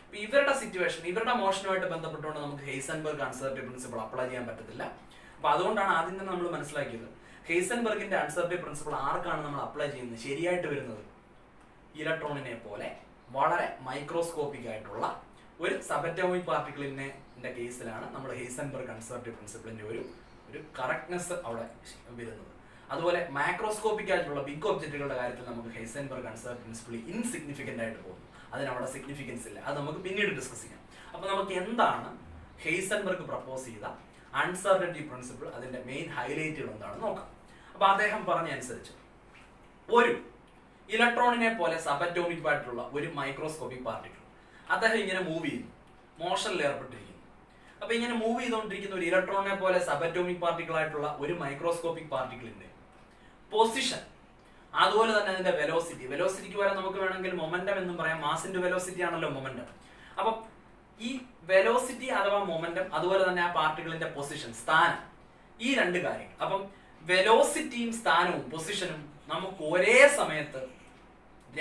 അപ്പൊ ഇവരുടെ സിറ്റുവേഷൻ, ഇവരുടെ മോഷനുമായിട്ട് ബന്ധപ്പെട്ടുകൊണ്ട് നമുക്ക് ഹെയ്സൻബർഗ് അൺസർട്ടനിറ്റി പ്രിൻസിപ്പിൾ അപ്ലൈ ചെയ്യാൻ പറ്റത്തില്ല. അപ്പൊ അതുകൊണ്ടാണ് ആദ്യം തന്നെ നമ്മൾ മനസ്സിലാക്കിയത് ഹെയ്സൻബർഗിന്റെ അൺസർട്ടനിറ്റി പ്രിൻസിപ്പിൾ ആർക്കാണ് നമ്മൾ അപ്ലൈ ചെയ്യുന്നത് ശരിയായിട്ട് വരുന്നത്? ഇലക്ട്രോണിനെ പോലെ വളരെ മൈക്രോസ്കോപ്പിക് ആയിട്ടുള്ള ഒരു സബറ്റോമിക് പാർട്ടിക്കിളിന്റെ കേസിലാണ് നമ്മൾ ഹെയ്സൻബർഗ് അൺസർട്ടനിറ്റി പ്രിൻസിപ്പിളിന്റെ ഒരു കറക്റ്റ്നെസ് അവിടെ വരുന്നത്. അതുപോലെ മാക്രോസ്കോപ്പിക് ആയിട്ടുള്ള ബിഗ് ഒബ്ജക്റ്റുകളുടെ കാര്യത്തിൽ നമുക്ക് ഹെയ്സൻബർഗ് അൺസർട്ടനിറ്റി പ്രിൻസിപ്പിൾ ഇൻസിഗ്നിഫിക്കന്റ് ആയിട്ട് പോകുന്നു. അതിനവിടെ സിഗ്നിഫിക്കൻസ് ഇല്ല. അത് നമുക്ക് പിന്നീട് ഡിസ്കസ് ചെയ്യാം. അപ്പൊ നമുക്ക് എന്താണ് ഹെയ്സൻബർഗ് പ്രപ്പോസ് ചെയ്ത അൺസർട്ടനിറ്റി പ്രിൻസിപ്പിൾ, അതിന്റെ മെയിൻ ഹൈലൈറ്റുകൾ എന്താണെന്ന് നോക്കാം. അപ്പൊ അദ്ദേഹം പറഞ്ഞ അനുസരിച്ച് ഒരു ഇലക്ട്രോണിനെ പോലെ സബറ്റോമിക് ആയിട്ടുള്ള ഒരു മൈക്രോസ്കോപ്പിക് പാർട്ടിക്കിൾ അദ്ദേഹം ഇങ്ങനെ മൂവ് ചെയ്യുന്നു, മോഷനിൽ ഏർപ്പെട്ടിരിക്കുന്നു. അപ്പൊ ഇങ്ങനെ മൂവ് ചെയ്തുകൊണ്ടിരിക്കുന്ന ഒരു ഇലക്ട്രോണിനെ പോലെ സബറ്റോമിക് പാർട്ടിക്കിൾ ആയിട്ടുള്ള ഒരു മൈക്രോസ്കോപ്പിക് പാർട്ടിക്കിളിന്റെ പൊസിഷൻ, അതുപോലെ തന്നെ അതിന്റെ വെലോസിറ്റിക്ക് വരെ നമുക്ക് വേണമെങ്കിൽ മൊമെന്റം എന്നും പറയാം. മാസിന്റെ വെലോസിറ്റി ആണല്ലോ മൊമെന്റം. അപ്പം ഈ വെലോസിറ്റി അഥവാ മൊമെന്റം, അതുപോലെ തന്നെ ആ പാർട്ടിക്കിളിന്റെ പൊസിഷൻ, സ്ഥാനം, ഈ രണ്ട് കാര്യങ്ങൾ. അപ്പം വെലോസിറ്റിയും സ്ഥാനവും പൊസിഷനും നമുക്ക് ഒരേ സമയത്ത്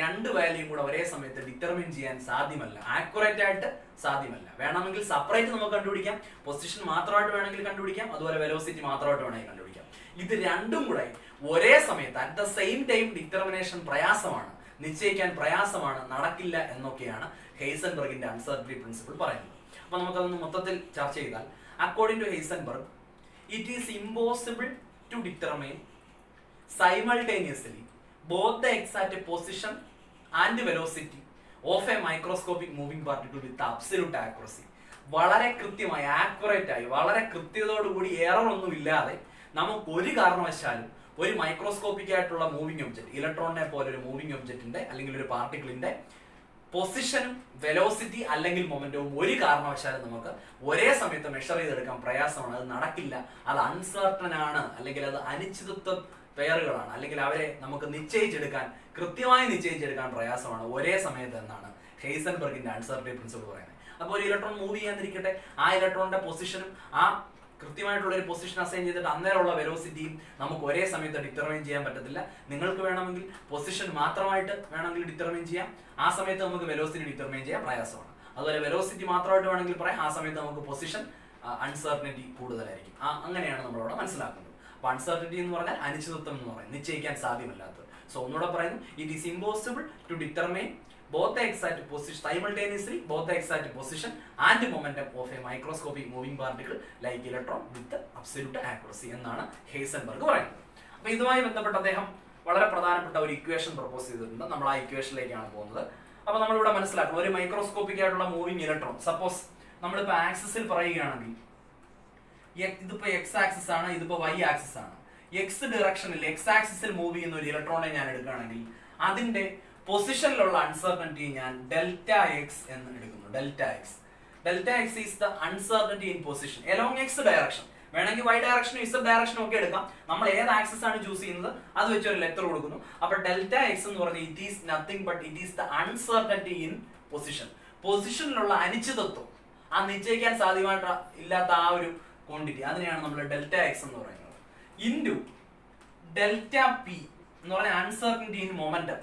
രണ്ട് വാല്യൂയും കൂടെ ഒരേ സമയത്ത് ഡിറ്റർമിൻ ചെയ്യാൻ സാധ്യമല്ല, ആക്യുറേറ്റ് ആയിട്ട് സാധ്യമല്ല. വേണമെങ്കിൽ സെപ്പറേറ്റ് നമുക്ക് കണ്ടുപിടിക്കാം, പൊസിഷൻ മാത്രമായിട്ട് വേണമെങ്കിൽ കണ്ടുപിടിക്കാം, അതുപോലെ വെലോസിറ്റി മാത്രമായിട്ട് വേണമെങ്കിൽ കണ്ടുപിടിക്കാം. ഇത് രണ്ടും കൂടെ ഒരേ സമയത്ത് at the same time determination പ്രയാസമാണ്, നിശ്ചയിക്കാൻ പ്രയാസമാണ്, നടക്കില്ല എന്നൊക്കെയാണ് ഹെയ്സൻബർഗിന്റെ അൺസർട്ടനിറ്റി പ്രിൻസിപ്പിൾ പറയുന്നത്. അപ്പൊ നമുക്കതൊന്ന് മൊത്തത്തിൽ ചർച്ച ചെയ്താൽ, according to Heisenberg, it is impossible to determine simultaneously both the exact position and velocity of a microscopic moving particle with absolute accuracy. വളരെ കൃത്യമായി, ആക്യുറേറ്റ് ആയി, വളരെ കൃത്യതയോടുകൂടി എറർ ഒന്നും ഇല്ലാതെ നമുക്ക് ഒരു കാരണവശാലും ഒരു മൈക്രോസ്കോപ്പിക് ആയിട്ടുള്ള മൂവിംഗ് ഒബ്ജക്ട്, ഇലക്ട്രോണിനെ പോലെ ഒരു മൂവിംഗ് ഒബ്ജക്റ്റിന്റെ അല്ലെങ്കിൽ ഒരു പാർട്ടിക്കിളിന്റെ പൊസിഷനും വെലോസിറ്റി അല്ലെങ്കിൽ മൊമെന്റവും ഒരു കാരണവശാലും നമുക്ക് ഒരേ സമയത്ത് മെഷർ ചെയ്തെടുക്കാൻ പ്രയാസമാണ്. അത് നടക്കില്ല, അത് അൺസർട്ടൻ ആണ്, അല്ലെങ്കിൽ അത് അനിശ്ചിതത്വ പെയറുകളാണ്, അല്ലെങ്കിൽ അവരെ നമുക്ക് കൃത്യമായി നിശ്ചയിച്ചെടുക്കാൻ പ്രയാസമാണ് ഒരേ സമയത്ത് എന്നാണ് ഹെയ്സൻബർഗിന്റെ അൺസർട്ടനിറ്റി പ്രിൻസിപ്പിൾ പറയുന്നത്. അപ്പോൾ ഒരു ഇലക്ട്രോൺ മൂവ് ചെയ്യാതിരിക്കട്ടെ, ആ ഇലക്ട്രോണിന്റെ പൊസിഷനും ആ കൃത്യമായിട്ടുള്ള ഒരു പൊസിഷൻ അസൈൻ ചെയ്തിട്ട് അന്നേരമുള്ള വെലോസിറ്റിയും നമുക്ക് ഒരേ സമയത്ത് ഡിറ്റർമൈൻ ചെയ്യാൻ പറ്റത്തില്ല. നിങ്ങൾക്ക് വേണമെങ്കിൽ പൊസിഷൻ മാത്രമായിട്ട് വേണമെങ്കിൽ ഡിറ്റർമൈൻ ചെയ്യാം, ആ സമയത്ത് നമുക്ക് വെലോസിറ്റി ഡിറ്റർമൈൻ ചെയ്യാൻ പ്രയാസമാണ്. അതുപോലെ വെലോസിറ്റി മാത്രമായിട്ട് വേണമെങ്കിൽ പറയാം, ആ സമയത്ത് നമുക്ക് പൊസിഷൻ അൺസർട്ടനിറ്റി കൂടുതലായിരിക്കും. അങ്ങനെയാണ് നമ്മളവിടെ മനസ്സിലാക്കുന്നത്. അപ്പൊ അൺസർട്ടനിറ്റി എന്ന് പറഞ്ഞാൽ അനിശ്ചിതത്വം എന്ന് പറയും, നിശ്ചയിക്കാൻ സാധ്യമല്ലാത്തത്. സോ ഒന്നുകൂടെ പറയുന്നു, it is impossible to determine both the exact position simultaneously, both the exact position and momentum of a microscopic moving particle like electron with absolute accuracy എന്നാണ് ഹെയ്സൻബർഗ് പറയുന്നത്. അപ്പൊ ഇതുമായി ബന്ധപ്പെട്ട് അദ്ദേഹം വളരെ പ്രധാനപ്പെട്ട ഒരു ഇക്വേഷൻ പ്രപ്പോസ് ചെയ്തിട്ടുണ്ട്. നമ്മൾ ആ ഇക്വേഷനിലേക്കാണ് പോകുന്നത്. അപ്പൊ നമ്മളിവിടെ മനസ്സിലാക്കണം, ഒരു മൈക്രോസ്കോപ്പിക് ആയിട്ടുള്ള മൂവിംഗ് ഇലക്ട്രോൺ, സപ്പോസ് നമ്മളിപ്പോ ആക്സിസിൽ പറയുകയാണെങ്കിൽ, ഇതിപ്പോ എക്സ് ആക്സിസ് ആണ്, ഇതിപ്പോ വൈ ആക്സിസ് ആണ്. എക്സ് ഡിറക്ഷനിൽ, എക്സ് ആക്സിസിൽ മൂവ് ചെയ്യുന്ന ഒരു ഇലക്ട്രോണെ ഞാൻ എടുക്കുകയാണെങ്കിൽ അതിന്റെ പൊസിഷനിലുള്ള അൺസർട്ടനിറ്റി ഞാൻ ഡെൽറ്റ എക്സ് എന്ന് എടുക്കുന്നു. Delta X is the uncertainty in position along X direction. വേണമെങ്കിൽ വൈ ഡയറക്ഷനും ഇസഡ് ഡയറക്ഷനും ഒക്കെ എടുക്കാം. നമ്മൾ ഏത് ആക്സിസ് ആണ് ചൂസ് ചെയ്യുന്നത് അത് വെച്ച് ഒരു ലെറ്റർ കൊടുക്കുന്നു. അപ്പൊ ഡെൽറ്റ എക്സ് എന്ന് പറഞ്ഞാൽ it is nothing but it is the uncertainty in position. പൊസിഷനിലുള്ള അനിശ്ചിതത്വം, ആ നിശ്ചയിക്കാൻ സാധ്യമായിട്ട് ഇല്ലാത്ത ആ ഒരു ക്വാണ്ടിറ്റി, അതിനെയാണ് നമ്മൾ ഡെൽറ്റ എക്സ് എന്ന് പറയുന്നത്. ഇൻറ്റു ഡെൽറ്റ പി എന്ന് പറഞ്ഞാൽ uncertainty in momentum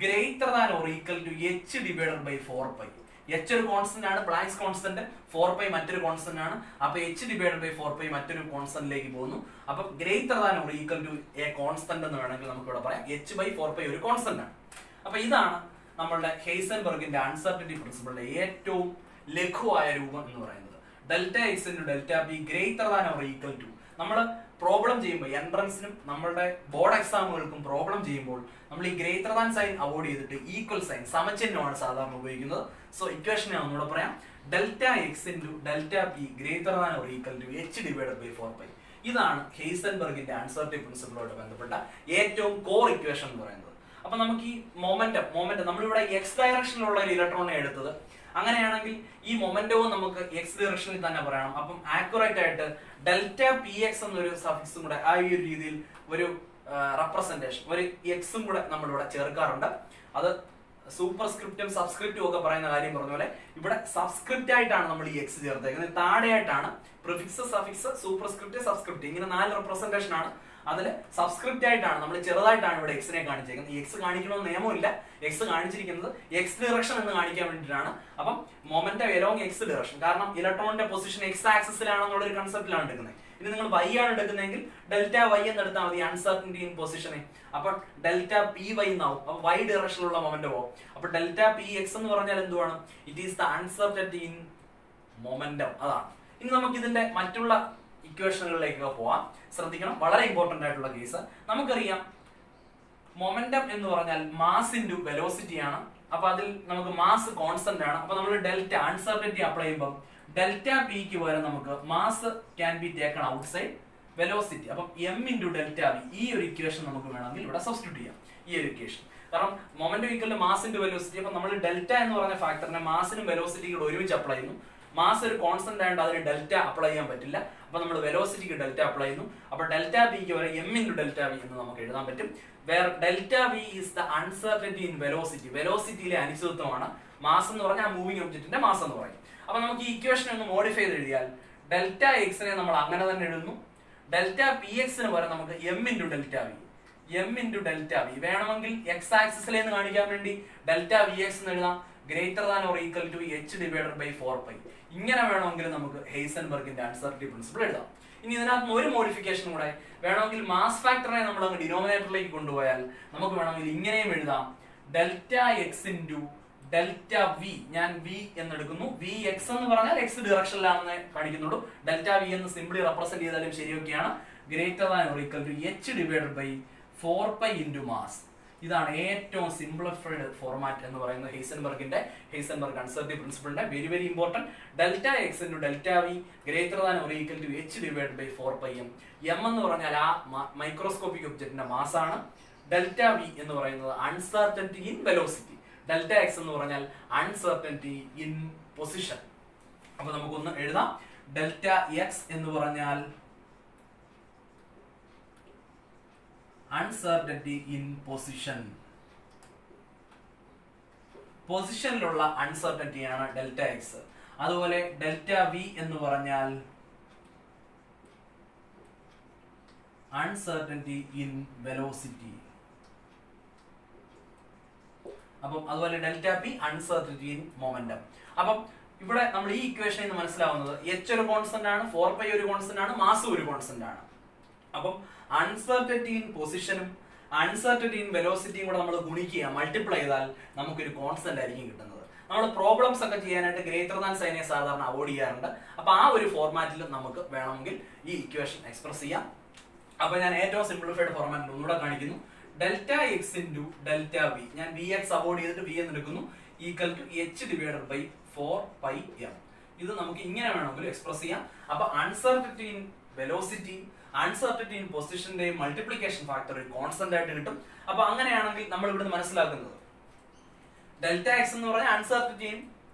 greater than or equal to H divided by 4π. H ഒരു കോൺസ്റ്റന്റ് ആണ്, പ്ലാങ്ക്സ് കോൺസ്റ്റന്റ്, 4π മറ്റൊരു കോൺസ്റ്റന്റ് ആണ്. അപ്പൊ എച്ച് ഡിവൈഡഡ് ബൈ 4π മറ്റൊരു കോൺസ്റ്റന്റിലേക്ക് പോകുന്നു. അപ്പൊ greater than or equal to a constant എന്ന് വേണമെങ്കിൽ നമുക്ക് ഇവിടെ പറയാം. എച്ച് ബൈ 4π ഒരു കോൺസ്റ്റന്റ് ആണ്. അപ്പൊ ഇതാണ് നമ്മളുടെ ഹെയ്സൻബർഗിന്റെ അൺസർട്ടനിറ്റി പ്രിൻസിപ്പിളിന്റെ ഏറ്റവും ലഘുവായ രൂപം എന്ന് പറയുന്നത്. Delta X into delta B greater than or equal to. നമ്മൾ പ്രോബ്ലം ചെയ്യുമ്പോൾ, എൻട്രൻസിനും നമ്മളുടെ ബോർഡ് എക്സാമുകൾക്കും പ്രോബ്ലം ചെയ്യുമ്പോൾ നമ്മൾ ഈ ഗ്രേറ്റർ ദാൻ സൈൻ അവോയ്ഡ് ചെയ്തിട്ട് ഈക്വൽ സൈൻ, സമചിഹ്നമാണ് സാധാരണ ഉപയോഗിക്കുന്നത്. സോ ഇക്വേഷൻ ഞാൻ ഒന്നുകൂടെ പറയാം. Delta X into delta P greater than or equal to H divided by 4π. ഇതാണ് ഹെയ്സൻബർഗിന്റെ അൺസർട്ടി പ്രിൻസിപ്പിളുമായിട്ട് ബന്ധപ്പെട്ട ഏറ്റവും കോർ ഇക്വേഷൻ എന്ന് പറയുന്നത്. അപ്പൊ നമുക്ക് ഈ മൊമെന്റം നമ്മളിവിടെ എക്സ് ഡയറക്ഷനിലുള്ള ഒരു ഇലക്ട്രോണിനെ എടുത്തത്. അങ്ങനെയാണെങ്കിൽ ഈ മൊമെന്റവും നമുക്ക് എക്സ് ഡയറക്ഷനിൽ തന്നെ പറയണം. അപ്പം ആക്യുറേറ്റ് ആയിട്ട് ഡെൽറ്റ പി എക്സ് എന്നൊരു സഫിക്സും കൂടെ ആ ഒരു രീതിയിൽ ഒരു റെപ്രസെന്റേഷൻ ഒരു എക്സും കൂടെ നമ്മളിവിടെ ചേർക്കാറുണ്ട്. അത് സൂപ്പർസ്ക്രിപ്റ്റും സബ്സ്ക്രിപ്റ്റും ഒക്കെ പറയുന്ന കാര്യം പറഞ്ഞ പോലെ ഇവിടെ സബ്സ്ക്രിപ്റ്റ് ആയിട്ടാണ് നമ്മൾ ഈ എക്സ് ചേർത്തേക്കുന്നത്. താഴെയായിട്ടാണ് പ്രിഫിക്സ്, സഫിക്സ്, സൂപ്പർസ്ക്രിപ്റ്റ്, സബ്സ്ക്രിപ്റ്റ് ഇങ്ങനെ 4 റെപ്രസെന്റേഷൻ ആണ്. അതിൽ സബ്സ്ക്രിപ്റ്റ് ആയിട്ടാണ് നമ്മൾ ചെറുതായിട്ടാണ് ഇവിടെ എക്സിനെ കാണിച്ചേക്കുന്നത്. ഈ എക്സ് കാണിക്കണമെന്ന് നിയമമില്ല. എക്സ് കാണിച്ചിരിക്കുന്നത് എക്സ് ഡയറക്ഷൻ എന്ന് കാണിക്കാൻ വേണ്ടിയിട്ടാണ്. അപ്പം മൊമെന്റം എലോങ് എക്സ് ഡയറക്ഷൻ, കാരണം ഇലക്ട്രോണിന്റെ പൊസിഷൻ എക്സ് ആക്സിസിലാണെന്നുള്ള ഒരു കൺസെപ്റ്റിലാണ് എടുക്കുന്നത്. ഇനി നിങ്ങൾ വൈ ആണ് എടുക്കുന്നതെങ്കിൽ ഡെൽറ്റ വൈ എന്ന് എടുത്താൽ മതി അൺസർട്ടനിറ്റി ഇൻ പൊസിഷനെ. അപ്പൊ ഡെൽറ്റ പി വൈ എന്നാവും. അപ്പൊ വൈ ഡയറക്ഷനിലുള്ള മൊമെന്റം ആവും. അപ്പൊ ഡെൽറ്റ പി എക്സ് എന്ന് പറഞ്ഞാൽ എന്തുവാണ്? It is the uncertainty in momentum. അതാണ്. ഇനി നമുക്ക് ഇതിന്റെ മറ്റുള്ള ഇക്വേഷനുകളിലേക്കൊക്കെ പോവാം. ശ്രദ്ധിക്കണം, വളരെ ഇമ്പോർട്ടന്റ് ആയിട്ടുള്ള കേസ്. നമുക്കറിയാം മൊമെന്റം എന്ന് പറഞ്ഞാൽ മാസ് ഇൻറ്റു വെലോസിറ്റി ആണ്. അപ്പൊ അതിൽ നമുക്ക് മാസ് കോൺസ്റ്റന്റ് ആണ്. അപ്പൊ നമ്മൾ ഡെൽറ്റ അൺസർട്ടനിറ്റി അപ്ലൈ ചെയ്യുമ്പോൾ ഡെൽറ്റ പിക്ക് പകരം നമുക്ക് mass can be taken out side velocity. അപ്പം എം ഇൻറ്റു ഡെൽറ്റ വി, ഈ ഒരു ഇക്വേഷൻ നമുക്ക് വേണമെങ്കിൽ ഇവിടെ സബ്സ്റ്റിറ്റ്യൂട്ട് ചെയ്യാം. ഈ ഒരു ഇക്വേഷൻ, കാരണം momentum equal to mass into velocity. അപ്പൊ നമ്മൾ ഡെൽറ്റ എന്ന് പറഞ്ഞ ഫാക്ടറിനെ മാസിനും വെലോസിറ്റിക്കും കൂടെ ഒരുമിച്ച് അപ്ലൈ ചെയ്യുന്നു. മാസ് ഒരു കോൺസ്റ്റന്റ് ആയതുകൊണ്ട് അതിന് ഡെൽറ്റ അപ്ലൈ ചെയ്യാൻ പറ്റില്ല. അപ്പൊ നമ്മൾ വെലോസിറ്റിക്ക് ഡെൽറ്റ അപ്ലൈ ചെയ്യുന്നു. അപ്പൊ ഡെൽറ്റ പിക്ക് വരെ എം ഇൻറ്റു ഡെൽറ്റ വി എന്ന് നമുക്ക് എഴുതാൻ പറ്റും. Where delta V is the uncertainty in velocity. വെലോസിറ്റിയിലെ അനിശ്ചിതത്വമാണ് മാസ് എന്ന് പറഞ്ഞാൽ മൂവിംഗ് ഒബ്ജക്റ്റിന്റെ മാസ് എന്ന് പറയും. അപ്പൊ നമുക്ക് ഈ ഇക്വേഷൻ ഒന്ന് മോഡിഫൈ ചെയ്ത് എഴുതിയാൽ ഡെൽറ്റ എക്സിനെ നമ്മൾ അങ്ങനെ തന്നെ എഴുതുന്നു. ഡെൽറ്റ പി എക്സിന് പകരം നമുക്ക് M into delta V, M into delta V വേണമെങ്കിൽ എക്സ് ആക്സിസിലേന്ന് കാണിക്കാൻ വേണ്ടി ഡെൽറ്റ വി എക്സ് എന്ന് എഴുതാം greater than or equal to H divided by 4π. ഇങ്ങനെ വേണമെങ്കിൽ നമുക്ക് ഹെയ്സൻബർഗിന്റെ അൺസർട്ടി പ്രിൻസിപ്പിൾ എഴുതാം. ഇനി ഇതിനകത്ത് ഒരു മോഡിഫിക്കേഷൻ കൂടെ വേണമെങ്കിൽ മാസ് ഫാക്ടറിനെ നമ്മൾ അങ്ങ് ഡിനോമിനേറ്ററിലേക്ക് കൊണ്ടുപോയാൽ നമുക്ക് വേണമെങ്കിൽ ഇങ്ങനെയും എഴുതാം delta X into delta V. ഞാൻ വി എന്നെടുക്കുന്നു. വി എക്സ് എന്ന് പറഞ്ഞാൽ എക്സ് ഡയറക്ഷനിലാണെന്ന് കാണിക്കുന്നുള്ളൂ. ഡെൽറ്റ വി എന്ന് സിംപ്ലി റെപ്രസെന്റ് ചെയ്താലും ശരിയൊക്കെയാണ്. Greater than or equal to H divided by 4π into mass. ഇതാണ് ഏറ്റവും സിംപ്ലിഫൈഡ് ഫോർമാറ്റ് എന്ന് പറയുന്നത് ഹെയ്സൻബർഗ് അൺസർട്ടി പ്രിൻസിപ്പിളിന്റെ. Very very important. Delta X into delta V greater than or equal to H divided by 4π M. M എന്ന് പറഞ്ഞാൽ ആ microscopic ഒബ്ജക്റ്റിന്റെ mass ആണ്. ഡെൽറ്റ വി എന്ന് പറയുന്നത് uncertainty in velocity. Delta X എന്ന് പറഞ്ഞാൽ അൺസർട്ടനിറ്റി ഇൻ പൊസിഷൻ. അപ്പൊ നമുക്കൊന്ന് എഴുതാം. ഡെൽറ്റ എക്സ് എന്ന് പറഞ്ഞാൽ അൺസർട്ടനിറ്റി ഇൻ പൊസിഷൻ. പൊസിഷനിലുള്ള അൺസർട്ടനിറ്റിയാണ് ഡെൽറ്റ എക്സ്. അതുപോലെ ഡെൽറ്റ വി എന്ന് പറഞ്ഞാൽ അൺസർട്ടനിറ്റി ഇൻ വെലോസിറ്റി. അപ്പം അതുപോലെ delta P uncertainty in momentum. അപ്പം ഇവിടെ നമ്മൾ ഈ ഇക്വേഷനിൽ നിന്ന് മനസ്സിലാവുന്നത് എച്ച് ഒരു കോൺസ്റ്റന്റ് ആണ്, 4π ഒരു കോൺസ്റ്റന്റ് ആണ്, മാസ് ഒരു കോൺസ്റ്റന്റ് ആണ്. അപ്പം അൺസർട്ടനിറ്റി ഇൻ പൊസിഷനും അൺസർട്ടനിറ്റി ഇൻ വെലോസിറ്റിയും കൂടെ നമ്മൾ ഗുണിക്കുക, മൾട്ടിപ്ലൈ ചെയ്താൽ നമുക്കൊരു കോൺസ്റ്റന്റ് ആയിരിക്കും കിട്ടുന്നത്. നമ്മൾ പ്രോബ്ലംസ് ഒക്കെ ചെയ്യാനായിട്ട് ഗ്രേറ്റർ ദാൻ സൈനെ സാധാരണ അവോയ്ഡ് ചെയ്യാറുണ്ട്. അപ്പൊ ആ ഒരു ഫോർമാറ്റിൽ നമുക്ക് വേണമെങ്കിൽ ഈ ഇക്വേഷൻ എക്സ്പ്രസ് ചെയ്യാം. അപ്പൊ ഞാൻ ഏറ്റവും സിംപ്ലിഫൈഡ് ഫോർമാറ്റിൽ ഒന്നുകൂടെ കാണിക്കുന്നു. Delta X into delta V, ഞാൻ വി എക്സ് അവോയ്ഡ് ചെയ്തിട്ട് വി എന്ന് എടുക്കുന്നു, equal to H divided by 4π M. ഇത് നമുക്ക് ഇങ്ങനെ വേണമെങ്കിൽ എക്സ്പ്രസ് ചെയ്യാം. അപ്പൊ uncertainty in velocity uncertainty in പൊസിഷന്റെ മൾട്ടിപ്ലിക്കേഷൻ ഫാക്ടർ കോൺസ്റ്റന്റ് ആയിട്ട് കിട്ടും. അപ്പൊ അങ്ങനെയാണെങ്കിൽ നമ്മൾ ഇവിടുന്ന് മനസ്സിലാക്കുന്നത് ഡെൽറ്റ എക്സ് എന്ന് പറഞ്ഞാൽ അൺസർട്ടനിറ്റി ഇൻ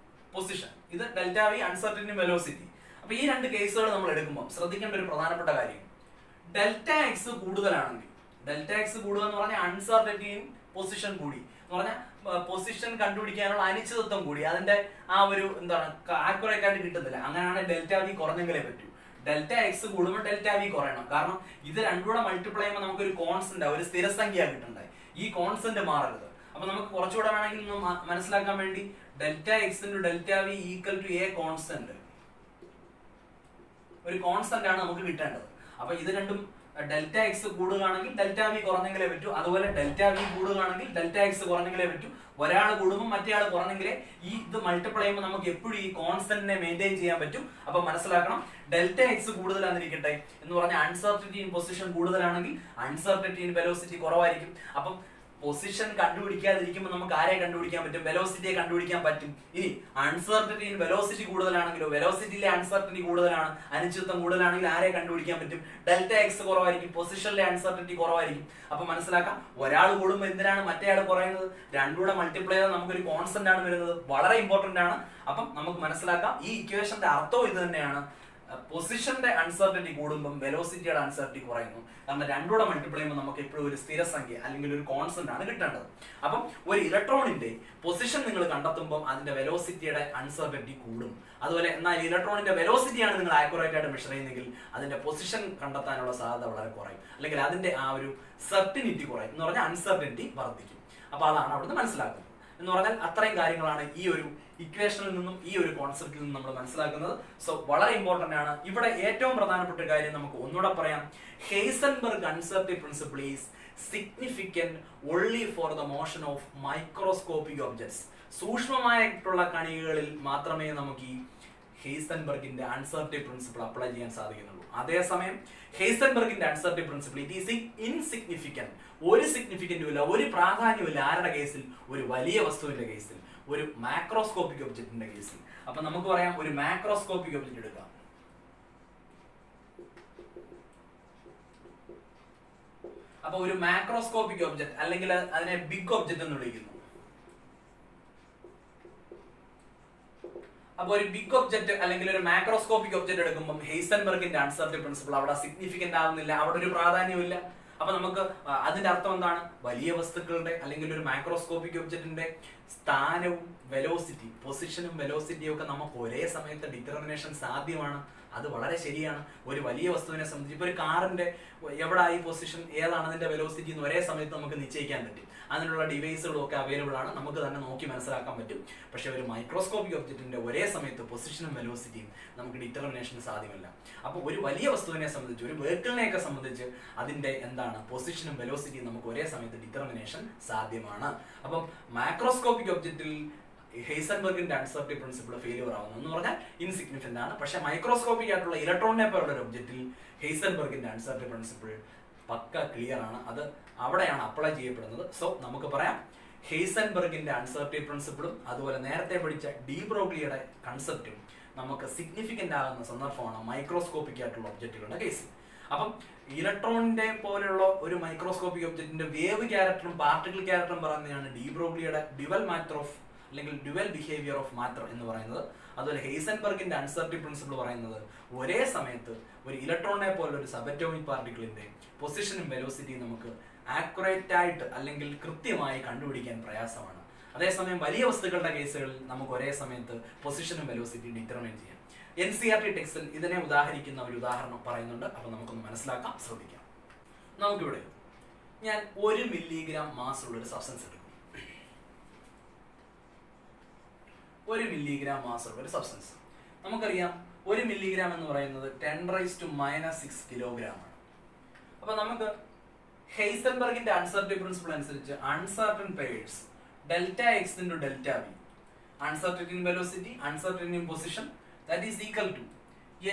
പൊസിഷൻ, ഇത് delta v uncertainty in velocity. അപ്പൊ ഈ രണ്ട് കേസുകൾ നമ്മൾ എടുക്കുമ്പോൾ ശ്രദ്ധിക്കേണ്ട ഒരു പ്രധാനപ്പെട്ട കാര്യം, ഡെൽറ്റ എക്സ് കൂടുതലാണെങ്കിൽ, ഡെൽറ്റ എക്സ് കൂടുതൽ എന്ന് പറഞ്ഞാൽ അൺസർട്ടനിറ്റി ഇൻ പൊസിഷൻ കൂടി എന്ന് പറഞ്ഞാൽ പൊസിഷൻ കണ്ടുപിടിക്കാനുള്ള അനിശ്ചിതത്വം കൂടി, അതിന്റെ ആ ഒരു എന്താണ് ആക്യുറേറ്റ് ആയിട്ട് കിട്ടുന്നില്ല. അങ്ങനെയാണെങ്കിൽ ഡെൽറ്റ വി കുറഞ്ഞെങ്കിലേ പറ്റൂ. ഡെൽറ്റ എക്സ് കൂടുമ്പോൾ ഡെൽറ്റ വി കുറയണം. കാരണം ഇത് രണ്ടും കൂടെ മൾട്ടിപ്ലൈ ചെയ്യുമ്പോൾ നമുക്ക് ഒരു കോൺസ്റ്റന്റ്, ഒരു സ്ഥിരസംഖ്യ കിട്ടണ്ടേ. ഈ കോൺസ്റ്റന്റ് മാറരുത്. അപ്പൊ നമുക്ക് കുറച്ചുകൂടെ വേണമെങ്കിൽ മനസ്സിലാക്കാൻ വേണ്ടി delta X into delta v equal to a constant, ഒരു കോൺസ്റ്റന്റ് ആണ് നമുക്ക് കിട്ടേണ്ടത്. അപ്പൊ ഇത് രണ്ടും ഡെൽറ്റ എക്സ് കൂടുകയാണെങ്കിൽ ഡെൽറ്റ വി കുറഞ്ഞെങ്കിലേ പറ്റൂ. അതുപോലെ ഡെൽറ്റ വി കൂടുകയാണെങ്കിൽ ഡെൽറ്റ എക്സ് കുറഞ്ഞെങ്കിലേ പറ്റൂ. ഒരാൾ കൂടുമ്പോൾ മറ്റേ ആൾ കുറഞ്ഞെങ്കിലേ ഈ ഇത് മൾട്ടിപ്ലൈ ചെയ്യുമ്പോൾ നമുക്ക് എപ്പോഴും ഈ കോൺസ്റ്റന്റിനെ മെയിൻറ്റെയിൻ ചെയ്യാൻ പറ്റും. അപ്പൊ മനസ്സിലാക്കണം, ഡെൽറ്റ എക്സ് കൂടുതലാന്നിരിക്കട്ടെ എന്ന് പറഞ്ഞാൽ അൺസർട്ടനിറ്റി ഇൻ പൊസിഷൻ കൂടുതലാണെങ്കിൽ അൺസർട്ടനിറ്റി ഇൻ വെലോസിറ്റി കുറവായിരിക്കും. അപ്പം പൊസിഷൻ കണ്ടുപിടിക്കാതിരിക്കുമ്പോൾ നമുക്ക് ആരെ കണ്ടുപിടിക്കാൻ പറ്റും? വെലോസിറ്റിയെ കണ്ടുപിടിക്കാൻ പറ്റും. ഇനി അൺസർട്ടനിറ്റിയിൽ വെലോസിറ്റി കൂടുതലാണെങ്കിലോ, വെലോസിറ്റിയിലെ അൺസർട്ടനിറ്റി കൂടുതലാണ്, അനിശ്ചിതത്വം കൂടുതലാണെങ്കിൽ ആരെ കണ്ടുപിടിക്കാൻ പറ്റും? ഡെൽറ്റ എക്സ് കുറവായിരിക്കും, പൊസിഷനിലെ അൺസർട്ടനിറ്റി കുറവായിരിക്കും. അപ്പൊ മനസ്സിലാക്കാം, ഒരാൾ കൂടുമ്പോൾ എന്തിനാണ് മറ്റേ ആൾ കുറയുന്നത്? രണ്ടുകൂടെ മൾട്ടിപ്ലൈ ചെയ്താൽ നമുക്കൊരു കോൺസ്റ്റന്റ് ആണ് വരുന്നത്. വളരെ ഇമ്പോർട്ടന്റ് ആണ്. അപ്പം നമുക്ക് മനസ്സിലാക്കാം, ഈ ഇക്വേഷന്റെ അർത്ഥവും ഇത് തന്നെയാണ്. പൊസിഷന്റെ അൺസർട്ടനിറ്റി കൂടുമ്പോൾ വെലോസിറ്റിയുടെ അൺസർട്ടനിറ്റി കുറയുന്നു. കാരണം രണ്ടുകൂടെ മൾട്ടിപ്ലൈ ചെയ്യുമ്പോൾ നമുക്ക് എപ്പോഴും ഒരു സ്ഥിരസംഖ്യ അല്ലെങ്കിൽ ഒരു കോൺസ്റ്റന്റ് ആണ് കിട്ടേണ്ടത്. അപ്പം ഒരു ഇലക്ട്രോണിന്റെ പൊസിഷൻ നിങ്ങൾ കണ്ടെത്തുമ്പോൾ അതിന്റെ വെലോസിറ്റിയുടെ അൺസർട്ടനിറ്റി കൂടും. അതുപോലെ എന്നാൽ ഇലക്ട്രോണിന്റെ വെലോസിറ്റിയാണ് നിങ്ങൾ ആക്യുറേറ്റ് ആയിട്ട് മെഷർ ചെയ്യുന്നെങ്കിൽ അതിന്റെ പൊസിഷൻ കണ്ടെത്താനുള്ള സാധ്യത വളരെ കുറയും, അല്ലെങ്കിൽ അതിന്റെ ആ ഒരു സർട്ടിനിറ്റി കുറയും എന്ന് പറഞ്ഞാൽ അൺസർട്ടനിറ്റി വർദ്ധിക്കും. അപ്പൊ അതാണ് അവിടുന്ന് മനസ്സിലാക്കുന്നത്. എന്ന് പറഞ്ഞാൽ അത്രയും കാര്യങ്ങളാണ് ഈ ഒരു ഇക്വേഷനിൽ നിന്നും ഈ ഒരു കോൺസെപ്റ്റിൽ നിന്നും നമ്മൾ മനസ്സിലാക്കുന്നത്. സോ വളരെ ഇമ്പോർട്ടന്റ് ആണ്. ഇവിടെ ഏറ്റവും പ്രധാനപ്പെട്ട കാര്യം നമുക്ക് ഒന്നുകൂടെ പറയാം. Heisenberg uncertainty principle is significant only for the motion of microscopic objects. സൂക്ഷ്മമായിട്ടുള്ള കണികകളിൽ മാത്രമേ നമുക്ക് ഈ ഹെയ്സൻബർഗിന്റെ അൺസർട്ടനിറ്റി പ്രിൻസിപ്പിൾ അപ്ലൈ ചെയ്യാൻ സാധിക്കുന്നുള്ളൂ. അതേസമയം ഹെയ്സൻബർഗിന്റെ uncertainty principle it is insignificant. ഒരു സിഗ്നിഫിക്കന്റും ഇല്ല, ഒരു പ്രാധാന്യവും ഇല്ല. ആരുടെ കേസിൽ? ഒരു വലിയ വസ്തുവിന്റെ കേസിൽ, ഒരു മാക്രോസ്കോപ്പിക് ഒബ്ജക്റ്റിന്റെ കേസിൽ. അപ്പൊ നമുക്ക് പറയാം, ഒരു മാക്രോസ്കോപ്പിക് ഒബ്ജക്റ്റ് എടുക്കാം. അപ്പൊ ഒരു മാക്രോസ്കോപ്പിക് ഒബ്ജക്റ്റ് അല്ലെങ്കിൽ അതിനെ ബിഗ് ഒബ്ജക്റ്റ് എന്ന് വിളിക്കുന്നു. അപ്പൊ ഒരു ബിഗ് ഒബ്ജക്റ്റ് അല്ലെങ്കിൽ ഒരു മാക്രോസ്കോപ്പിക് ഒബ്ജക്റ്റ് എടുക്കുമ്പോൾ ഹെയ്സൻബർഗിന്റെ അൺസർട്ടനിറ്റി പ്രിൻസിപ്പിൾ അവിടെ സിഗ്നിഫിക്കന്റ് ആവുന്നില്ല, അവിടെ ഒരു പ്രാധാന്യമില്ല. അപ്പൊ നമുക്ക് അതിന്റെ അർത്ഥം എന്താണ്? വലിയ വസ്തുക്കളുടെ അല്ലെങ്കിൽ ഒരു മാക്രോസ്കോപ്പിക് ഒബ്ജക്റ്റിന്റെ സ്ഥാനവും വെലോസിറ്റി, പൊസിഷനും വെലോസിറ്റിയും ഒക്കെ നമുക്ക് ഒരേ സമയത്ത് ഡിറ്റർമിനേഷൻ സാധ്യമാണ്. അത് വളരെ ശരിയാണ്. ഒരു വലിയ വസ്തുവിനെ സംബന്ധിച്ച് ഇപ്പൊ ഒരു കാറിന്റെ എവിടെ ഈ പൊസിഷൻ, ഏതാണ് അതിന്റെ വെലോസിറ്റി എന്ന് ഒരേ സമയത്ത് നമുക്ക് നിശ്ചയിക്കാൻ പറ്റും. അതിനുള്ള ഡിവൈസുകളും ഒക്കെ അവൈലബിൾ ആണ്, നമുക്ക് തന്നെ നോക്കി മനസ്സിലാക്കാൻ പറ്റും. പക്ഷെ ഒരു മൈക്രോസ്കോപ്പിക് ഒബ്ജക്റ്റിന്റെ ഒരേ സമയത്ത് പൊസിഷനും വെലോസിറ്റിയും നമുക്ക് ഡിറ്റർമിനേഷൻ സാധ്യമല്ല. അപ്പൊ ഒരു വലിയ വസ്തുവിനെ സംബന്ധിച്ച്, ഒരു വെഹിക്കിളിനെയൊക്കെ സംബന്ധിച്ച് അതിന്റെ എന്താണ് പൊസിഷനും വെലോസിറ്റിയും നമുക്ക് ഒരേ സമയത്ത് ഡിറ്റർമിനേഷൻ സാധ്യമാണ്. അപ്പം മാക്രോസ്കോപ്പിക് ഒബ്ജക്റ്റിൽ ഹെയ്സൻബർഗിന്റെ അൺസർട്ടനിറ്റി പ്രിൻസിപ്പിൾ ഫെയിലിയർ ആവുന്നു എന്ന് പറഞ്ഞാൽ ഇൻസിഗ്നിഫിക്കന്റ് ആണ്. പക്ഷെ മൈക്രോസ്കോപ്പിക് ആയിട്ടുള്ള ഇലക്ട്രോണിനെ പോലുള്ള ഒരു ഒബ്ജക്റ്റിൽ ഹെയ്സൻബർഗിന്റെ അൺസർട്ടനിറ്റി പ്രിൻസിപ്പിൾ പക്ക ക്ലിയർ ആണ്. അത് അവിടെയാണ് അപ്ലൈ ചെയ്യപ്പെടുന്നത്. സോ നമുക്ക് പറയാം, ഹെയ്സൻബർഗിന്റെ അൺസർട്ടനിറ്റി പ്രിൻസിപ്പിളും അതുപോലെ നേരത്തെ പഠിച്ച ഡി ബ്രോഗ്ലിയുടെ കൺസെപ്റ്റും നമുക്ക് സിഗ്നിഫിക്കന്റ് ആകുന്ന സന്ദർഭമാണ് മൈക്രോസ്കോപ്പിക് ആയിട്ടുള്ള ഒബ്ജക്റ്റുകളുടെ കേസിൽ. അപ്പം ഇലക്ട്രോണിന്റെ പോലെയുള്ള ഒരു മൈക്രോസ്കോപ്പിക് ഒബ്ജക്റ്റിന്റെ വേവ് ക്യാരക്ടറും പാർട്ടിക്കിൾ ക്യാരക്ടറും പറയുന്നതാണ് ഡി ബ്രോഗ്ലിയുടെ ഡ്യുവൽ മാറ്റർ ഓഫ് അല്ലെങ്കിൽ ഡ്യുവൽ ബിഹേവിയർ ഓഫ് മാറ്റർ എന്ന് പറയുന്നത്. അതുപോലെ ഹെയ്സൻബർഗിന്റെ അൺസർട്ടനിറ്റി പ്രിൻസിപ്പിൾ പറയുന്നത് ഒരേ സമയത്ത് ഒരു ഇലക്ട്രോണിനെ പോലെ ഒരു സബറ്റോമിക് പാർട്ടിക്കിളിന്റെ പൊസിഷനും വെലോസിറ്റിയും നമുക്ക് ആക്യുറേറ്റ് ആയിട്ട് അല്ലെങ്കിൽ കൃത്യമായി കണ്ടുപിടിക്കാൻ പ്രയാസമാണ്. അതേസമയം വലിയ വസ്തുക്കളുടെ കേസുകളിൽ നമുക്ക് ഒരേ സമയത്ത് പൊസിഷനും വെലോസിറ്റിയും ഡിറ്റർമൈൻ ചെയ്യാം. NCERT ടെക്സ്റ്റിൽ ഇതിനെ ഉദാഹരിക്കുന്ന ഒരു ഉദാഹരണം പറയുന്നുണ്ട്. അപ്പൊ നമുക്കൊന്ന് മനസ്സിലാക്കാം, ശ്രദ്ധിക്കാം. നമുക്കിവിടെ ഞാൻ 1 മില്ലിഗ്രാം മാസ് ഉള്ള ഒരു സബ്സ്റ്റൻസ് എടുക്കും. 1 മില്ലിഗ്രാം മാസ് ഉള്ള ഒരു സബ്സ്റ്റൻസ്. നമുക്കറിയാം 1 മില്ലിഗ്രാം എന്ന് പറയുന്നത് 10⁻⁻⁶ കിലോഗ്രാം ആണ്. അപ്പൊ നമുക്ക് ഹെയ്സൻബർഗിന്റെ അൺസർട്ടനിറ്റി പ്രിൻസിപ്പിൾ അനുസരിച്ച് uncertain pairs delta X into delta v, uncertainty in velocity, uncertainty in position, that is equal to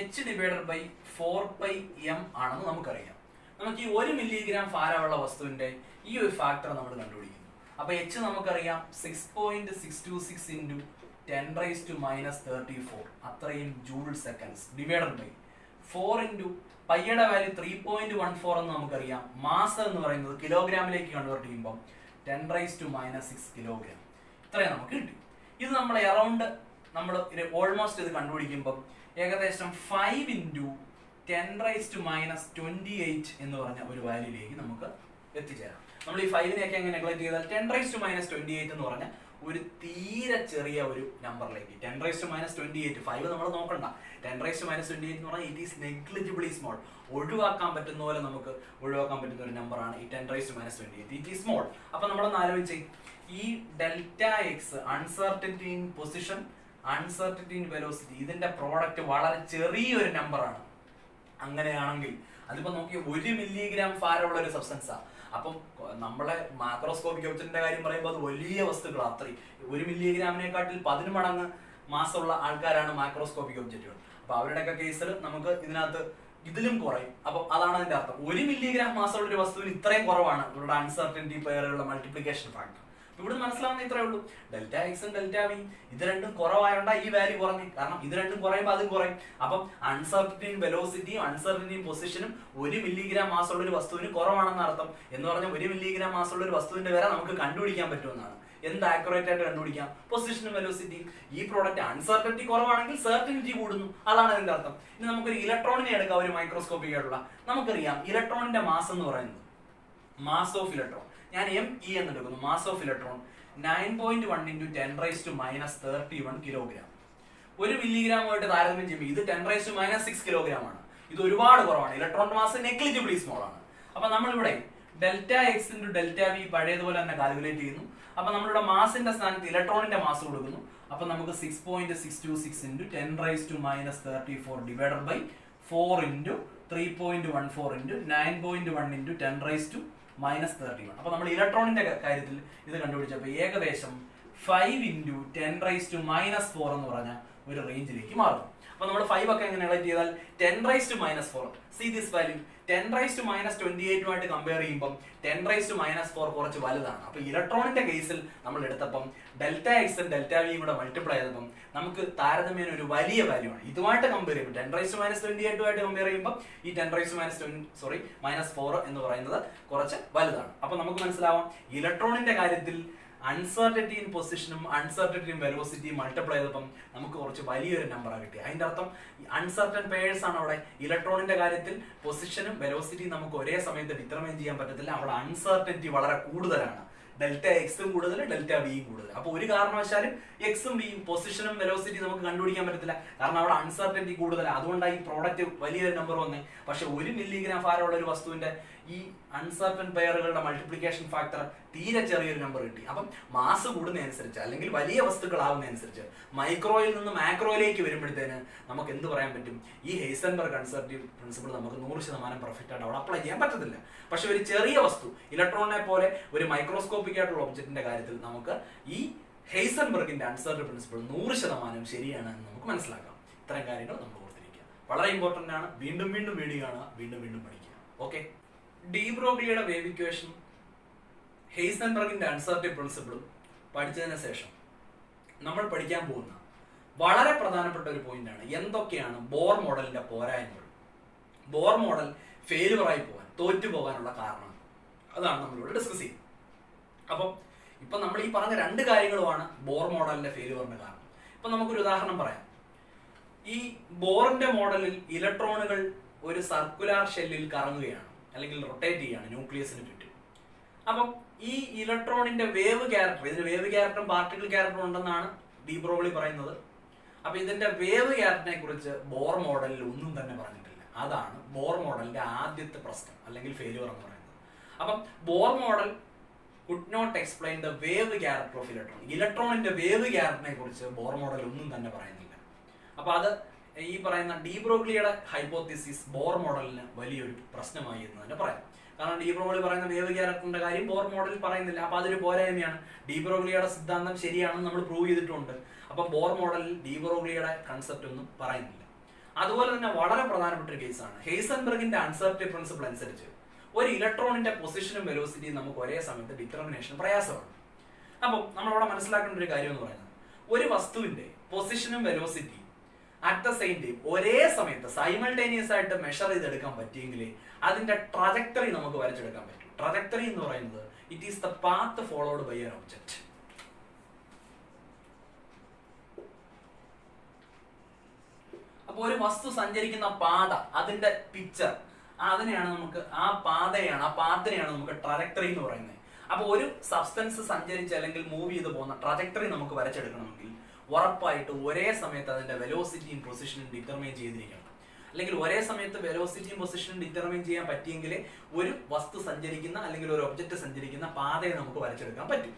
h/4πm ആണെന്ന് നമുക്കറിയാം. നമുക്ക് ഈ 1 മില്ലിഗ്രാം ഭാരമുള്ള വസ്തുവിന്റെ ഈ ഒരു ഫാക്ടർ നമ്മൾ കണ്ടുപിടിക്കുന്നു. അപ്പൊ h നമുക്കറിയാം 6.626 ഇൻറ്റു 10⁻⁻34 അത്രയും joule seconds divided by 4 into പൈയുടെ വാല്യൂ 3.14 എന്ന് നമുക്കറിയാം. മാസ് എന്ന് പറയുന്നത് കിലോഗ്രാമിലേക്ക് കൺവേർട്ട് ചെയ്യുമ്പോൾ 10⁻⁻6 കിലോഗ്രാം ഇത്രയും നമുക്ക് കിട്ടി. ഇത് നമ്മൾ അറൗണ്ട് നമ്മൾ ഓൾമോസ്റ്റ് ഇത് കണ്ടുപിടിക്കുമ്പോൾ ഏകദേശം 5 ഇൻറ്റു 10⁻28 എന്ന് പറഞ്ഞ ഒരു വാല്യൂയിലേക്ക് നമുക്ക് എത്തിച്ചേരാം. നമ്മൾ ഈ 5-നെയൊക്കെ എങ്ങനെ നെഗ്ലക്ട് ചെയ്താൽ 10⁻28 എന്ന് പറഞ്ഞ ഒരു തീരെ ചെറിയ ഒരു നമ്പറിലേക്ക് 10⁻28 5 നമ്മൾ നോക്കണ്ട. 10⁻28 എന്ന് പറഞ്ഞാൽ ഇറ്റ് ഈസ് നെഗ്ലിജിബിളി സ്മോൾ. ഒഴിവാക്കാൻ പറ്റുന്ന പോലെ നമുക്ക് ഒഴിവാക്കാൻ പറ്റുന്ന ഒരു നമ്പറാണ് ഈ 10⁻28. It is small. അപ്പൊ നമ്മളൊന്ന് ആലോചിച്ച്, ഈ delta X uncertainty in position, uncertainty in velocity, ഇതിന്റെ പ്രോഡക്റ്റ് വളരെ ചെറിയൊരു നമ്പറാണ്. അങ്ങനെയാണെങ്കിൽ അതിപ്പോ നോക്കി 1 മില്ലിഗ്രാം ഭാരമുള്ള ഒരു സബ്സ്റ്റൻസാ. അപ്പം നമ്മളെ മാക്രോസ്കോപ്പിക് ഒബ്ജക്റ്റിന്റെ കാര്യം പറയുമ്പോൾ അത് വലിയ വസ്തുക്കൾ, അത്രയും 1 മില്ലിഗ്രാമിനെക്കാട്ടിൽ 10 മടങ്ങ് മാസമുള്ള ആൾക്കാരാണ് മാക്രോസ്കോപ്പിക് ഒബ്ജക്റ്റുകൾ. അപ്പൊ അവരുടെയൊക്കെ കേസിൽ നമുക്ക് ഇതിനകത്ത് ഇതിലും കുറയും. അപ്പം അതാണ് അതിന്റെ അർത്ഥം. 1 മില്ലിഗ്രാം മാസമുള്ള ഒരു വസ്തുവിന് ഇത്രയും കുറവാണ് ഇവരുടെ അൺസർട്ടനിറ്റി പെയറുകളുടെ മൾട്ടിപ്ലിക്കേഷൻ ഫാക്ടർ. ഇവിടെ മനസ്സിലാവുന്ന ഇത്രേ ഉള്ളൂ. ഡെൽറ്റ എക്സും ഡെൽറ്റ വിയും ഇത് രണ്ടും കുറവായോണ്ടാ ഈ വാല്യൂ കുറഞ്ഞു. കാരണം ഇത് രണ്ടും കുറയുമ്പോൾ അതും കുറയും. അപ്പം അൺസർട്ടനിറ്റി വെലോസിറ്റിയും അൺസർട്ടനിറ്റി പൊസിഷനും 1 മില്ലിഗ്രാം മാസമുള്ള ഒരു വസ്തുവിന് കുറവാണെന്ന് അർത്ഥം. എന്ന് പറഞ്ഞാൽ 1 മില്ലിഗ്രാം മാസമുള്ള ഒരു വസ്തുവിന്റെ വില നമുക്ക് കണ്ടുപിടിക്കാൻ പറ്റുമെന്നാണ്. എന്ത് ആക്യുറേറ്റ് ആയിട്ട് കണ്ടുപിടിക്കാം? പൊസിഷനും വെലോസിറ്റിയും. ഈ പ്രോഡക്റ്റ് അൺസർട്ടനിറ്റി കുറവാണെങ്കിൽ സെർട്ടനിറ്റി കൂടുന്നു, അതാണ് അതിന്റെ അർത്ഥം. ഇനി നമുക്കൊരു ഇലക്ട്രോണിനെ എടുക്കാം, ഒരു മൈക്രോസ്കോപ്പിക് ആയിട്ടുള്ള. നമുക്കറിയാം ഇലക്ട്രോണിന്റെ മാസ് എന്ന് പറയുന്നത്, മാസ് ഓഫ് ഇലക്ട്രോൺ, ഞാൻ ME എന്ന് എടുക്കുന്നു, മാസ് ഓഫ് ഇലക്ട്രോൺ 9.1 × 10⁻³ കിലോഗ്രാം. 1 മില്ലിഗ്രാമുമായിട്ട് താരതമ്യം ചെയ്യുമ്പോൾ ഇത് 10⁻⁻6 കിലോഗ്രാം ആണ്. ഇത് ഒരുപാട് കുറവാണ്. ഇലക്ട്രോണിന്റെ മാസ് നെഗ്ലിജിബിളി സ്മോൾ ആണ്. അപ്പൊ നമ്മളിവിടെ delta X into delta v പഴയതുപോലെ തന്നെ കാൽക്കുലേറ്റ് ചെയ്യുന്നു. അപ്പൊ നമ്മളുടെ മാസിന്റെ സ്ഥാനത്ത് ഇലക്ട്രോണിന്റെ മാസ് കൊടുക്കുന്നു. അപ്പൊ നമുക്ക് 6.626 × 10⁻34 ഡിവൈഡഡ് ബൈ 4 × 3.14 × 9.1 × 10⁻31. അപ്പൊ നമ്മൾ ഇലക്ട്രോണിന്റെ കാര്യത്തിൽ ഇത് കണ്ടുപിടിച്ചപ്പോൾ ഏകദേശം 5 × 10⁻⁻4 എന്ന് പറഞ്ഞ ഒരു റേഞ്ചിലേക്ക് മാറും. അപ്പൊ നമ്മൾ 5 ഒക്കെ എങ്ങനെ റിലേറ്റ് ചെയ്താൽ 10⁻⁻4, സി ദിസ് വാല്യൂ 10⁻28 കമ്പയർ ചെയ്യുമ്പോൾ 10⁻⁻4 കുറച്ച് വലുതാണ്. അപ്പൊ ഇലക്ട്രോണിന്റെ കേസിൽ നമ്മൾ എടുത്തപ്പം ഡെൽറ്റ എക്സും ഡെൽറ്റ വിയും കൂടെ മൾട്ടിപ്ലൈ ചെയ്തപ്പം നമുക്ക് താരതമ്യേന ഒരു വലിയ വാല്യൂ ആണ്. ഇതുമായിട്ട് കമ്പയർ ചെയ്യുമ്പോൾ 10⁻⁻28 കമ്പയർ ചെയ്യുമ്പോൾ ഈ 10⁻⁻4 എന്ന് പറയുന്നത് കുറച്ച് വലുതാണ്. അപ്പൊ നമുക്ക് മനസ്സിലാവാം ഇലക്ട്രോണിന്റെ കാര്യത്തിൽ അൺസർട്ടനിറ്റി ഇൻ പൊസിഷനും അൺസർട്ടനിറ്റി ഇൻ വെലോസിറ്റിയും മൾട്ടിപ്ലൈ ചെയ്തപ്പം നമുക്ക് കുറച്ച് വലിയൊരു നമ്പറാണ് കിട്ടിയത്. അതിന്റെ അർത്ഥം അൺസർട്ടൻ പെയേഴ്സ് ആണ് അവിടെ. ഇലക്ട്രോണിന്റെ കാര്യത്തിൽ പൊസിഷനും വെലോസിറ്റിയും നമുക്ക് ഒരേ സമയത്ത് ഡിറ്റർമൈൻ ചെയ്യാൻ പറ്റത്തില്ല. അവിടെ അൺസർട്ടനിറ്റി വളരെ കൂടുതലാണ്. ഡെൽറ്റ എക്സും കൂടുതൽ, ഡെൽറ്റ വിയും കൂടുതൽ. അപ്പൊ ഒരു കാരണവശാലും എക്സും വിയും പൊസിഷനും വെലോസിറ്റി നമുക്ക് കണ്ടുപിടിക്കാൻ പറ്റത്തില്ല. കാരണം അവിടെ അൺസർട്ടനിറ്റി കൂടുതലാണ്. അതുകൊണ്ടാണ് ഈ പ്രോഡക്റ്റ് വലിയൊരു നമ്പർ വന്നേ. പക്ഷെ 1 മില്ലിഗ്രാം ഭാരമുള്ള ഒരു വസ്തുവിന്റെ ഈ അൺസർട്ടൻ പെയറുകളുടെ മൾട്ടിപ്ലിക്കേഷൻ ഫാക്ടർ തീരെ ചെറിയൊരു നമ്പർ കിട്ടി. അപ്പം മാസ് കൂടുന്നതനുസരിച്ച് അല്ലെങ്കിൽ വലിയ വസ്തുക്കളാവുന്നതനുസരിച്ച് മൈക്രോയിൽ നിന്ന് മാക്രോയിലേക്ക് വരുമ്പോഴത്തേന് നമുക്ക് എന്ത് പറയാൻ പറ്റും? ഈ ഹെയ്സൻബർഗ് കൺസർവേറ്റീവ് പ്രിൻസിപ്പിൾ നമുക്ക് 100% പെർഫെക്റ്റ് ആയിട്ട് അവിടെ അപ്ലൈ ചെയ്യാൻ പറ്റത്തില്ല. പക്ഷെ ഒരു ചെറിയ വസ്തു, ഇലക്ട്രോണിനെ പോലെ ഒരു മൈക്രോസ്കോപ്പിക് ആയിട്ടുള്ള ഒബ്ജക്റ്റിന്റെ കാര്യത്തിൽ നമുക്ക് ഈ ഹെയ്സൻബർഗിന്റെ അൺസർട്ടൻ പ്രിൻസിപ്പിൾ 100% ശരിയാണ് എന്ന് നമുക്ക് മനസ്സിലാക്കാം. ഇത്തരം കാര്യങ്ങൾ നമ്മൾ ഓർത്തിരിക്കുക, വളരെ ഇമ്പോർട്ടന്റ് ആണ്. വീണ്ടും വീണ്ടും വീഡിയോ കാണുക, വീണ്ടും വീണ്ടും പഠിക്കുക. ഓക്കെ, ഡി ബ്രോഗ്ലിയുടെ വേവ് ഇക്വേഷൻ, ഹെയ്സൻബർഗിന്റെ അൺസർട്ടൻ പ്രിൻസിപ്പിളും പഠിച്ചതിന് ശേഷം നമ്മൾ പഠിക്കാൻ പോകുന്ന വളരെ പ്രധാനപ്പെട്ട ഒരു പോയിന്റ് ആണ് എന്തൊക്കെയാണ് ബോർ മോഡലിന്റെ പോരായ്മകൾ. ബോർ മോഡൽ ഫെയിലുവർ ആയി പോകാൻ, തോറ്റു പോകാനുള്ള കാരണം, അതാണ് നമ്മളിവിടെ ഡിസ്കസ് ചെയ്യുന്നത്. അപ്പം ഇപ്പൊ നമ്മൾ ഈ പറഞ്ഞ രണ്ട് കാര്യങ്ങളുമാണ് ബോർ മോഡലിന്റെ ഫെയിലുവറിന്റെ കാരണം. ഇപ്പൊ നമുക്കൊരു ഉദാഹരണം പറയാം. ഈ ബോറിന്റെ മോഡലിൽ ഇലക്ട്രോണുകൾ ഒരു സർക്കുലാർ ഷെല്ലിൽ കറങ്ങുകയാണ് അല്ലെങ്കിൽ റൊട്ടേറ്റ് ചെയ്യാണ് ന്യൂക്ലിയസിന് ചുറ്റും. അപ്പം ഈ ഇലക്ട്രോണിന്റെ വേവ് ക്യാരക്ടർ, ഇതിന് വേവ് ക്യാരക്ടറും പാർട്ടിക്കിൾ ക്യാരക്ടറും ഉണ്ടെന്നാണ് ഡി ബ്രോഗ്ലി പറയുന്നത്. അപ്പൊ ഇതിന്റെ വേവ് ക്യാരക്ടറിനെ കുറിച്ച് ബോർ മോഡലിൽ ഒന്നും തന്നെ പറഞ്ഞിട്ടില്ല. അതാണ് ബോർ മോഡലിന്റെ ആദ്യത്തെ പ്രശ്നം അല്ലെങ്കിൽ ഫെയിലുവർ എന്ന് പറയുന്നത്. അപ്പം Bohr model could not explain the wave character of electron. ഇലക്ട്രോണിന്റെ വേവ് ക്യാരക്ടറിനെ കുറിച്ച് ബോർ മോഡൽ ഒന്നും തന്നെ പറയുന്നില്ല. അപ്പൊ അത് ഈ പറയുന്ന ഡി ബ്രോഗ്ലിയുടെ ഹൈപ്പോത്തിസിസ് ബോർ മോഡലിന് വലിയൊരു പ്രശ്നമായി എന്ന് തന്നെ പറയാം. കാരണം ഡി ബ്രോഗ്ലി പറയുന്ന വേവ് ക്യാരക്ടറിന്റെ കാര്യം ബോർ മോഡലിൽ പറയുന്നില്ല. അപ്പൊ അതൊരു പോരായ്മയാണ്. ഡി ബ്രോഗ്ലിയുടെ സിദ്ധാന്തം ശരിയാണെന്ന് നമ്മൾ പ്രൂവ് ചെയ്തിട്ടുണ്ട്. അപ്പൊ ബോർ മോഡലിൽ ഡി ബ്രോഗ്ലിയുടെ കൺസെപ്റ്റ് ഒന്നും പറയുന്നില്ല. അതുപോലെ തന്നെ വളരെ പ്രധാനപ്പെട്ട ഒരു കേസാണ് ഹെയ്സൻബർഗിന്റെ അൺസർട്ടനിറ്റി പ്രിൻസിപ്പിൾ അനുസരിച്ച് ഒരു ഇലക്ട്രോണിന്റെ പൊസിഷനും വെലോസിറ്റിയും നമുക്ക് ഒരേ സമയത്ത് ഡിറ്റർമിനേഷൻ പ്രയാസമാണ്. അപ്പം നമ്മളവിടെ മനസ്സിലാക്കേണ്ട ഒരു കാര്യം എന്ന് പറയുന്നത് ഒരു വസ്തുവിന്റെ പൊസിഷനും വെലോസിറ്റിയും അറ്റ് ദ സെയിം ടൈം ഒരേ സമയത്ത് സൈമൾട്ടേനിയസ് ആയിട്ട് മെഷർ ചെയ്തെടുക്കാൻ പറ്റിയെങ്കിൽ അതിന്റെ ട്രജക്ടറി നമുക്ക് വരച്ചെടുക്കാൻ പറ്റും. ട്രജക്ടറി എന്ന് പറയുന്നത് it is the path followed by an object. അപ്പൊ ഒരു വസ്തു സഞ്ചരിക്കുന്ന പാത, അതിന്റെ പിക്ചർ, അതിനെയാണ് നമുക്ക് ആ പാത്തിനെയാണ് നമുക്ക് ട്രജക്ടറി എന്ന് പറയുന്നത്. അപ്പൊ ഒരു സബ്സ്റ്റൻസ് സഞ്ചരിച്ച് അല്ലെങ്കിൽ മൂവ് ചെയ്ത് പോകുന്ന ട്രജക്ടറി നമുക്ക് വരച്ചെടുക്കണമെങ്കിൽ ഉറപ്പായിട്ട് ഒരേ സമയത്ത് അതിന്റെ വെലോസിറ്റിയും പൊസിഷനും ഡിറ്റർമൈൻ ചെയ്തിരിക്കണം. അല്ലെങ്കിൽ ഒരേ സമയത്ത് വെലോസിറ്റിയും പൊസിഷനും ഡിറ്റർമൈൻ ചെയ്യാൻ പറ്റിയെങ്കിൽ ഒരു വസ്തു സഞ്ചരിക്കുന്ന അല്ലെങ്കിൽ ഒരു ഒബ്ജക്റ്റ് സഞ്ചരിക്കുന്ന പാതയെ നമുക്ക് വരച്ചെടുക്കാൻ പറ്റും.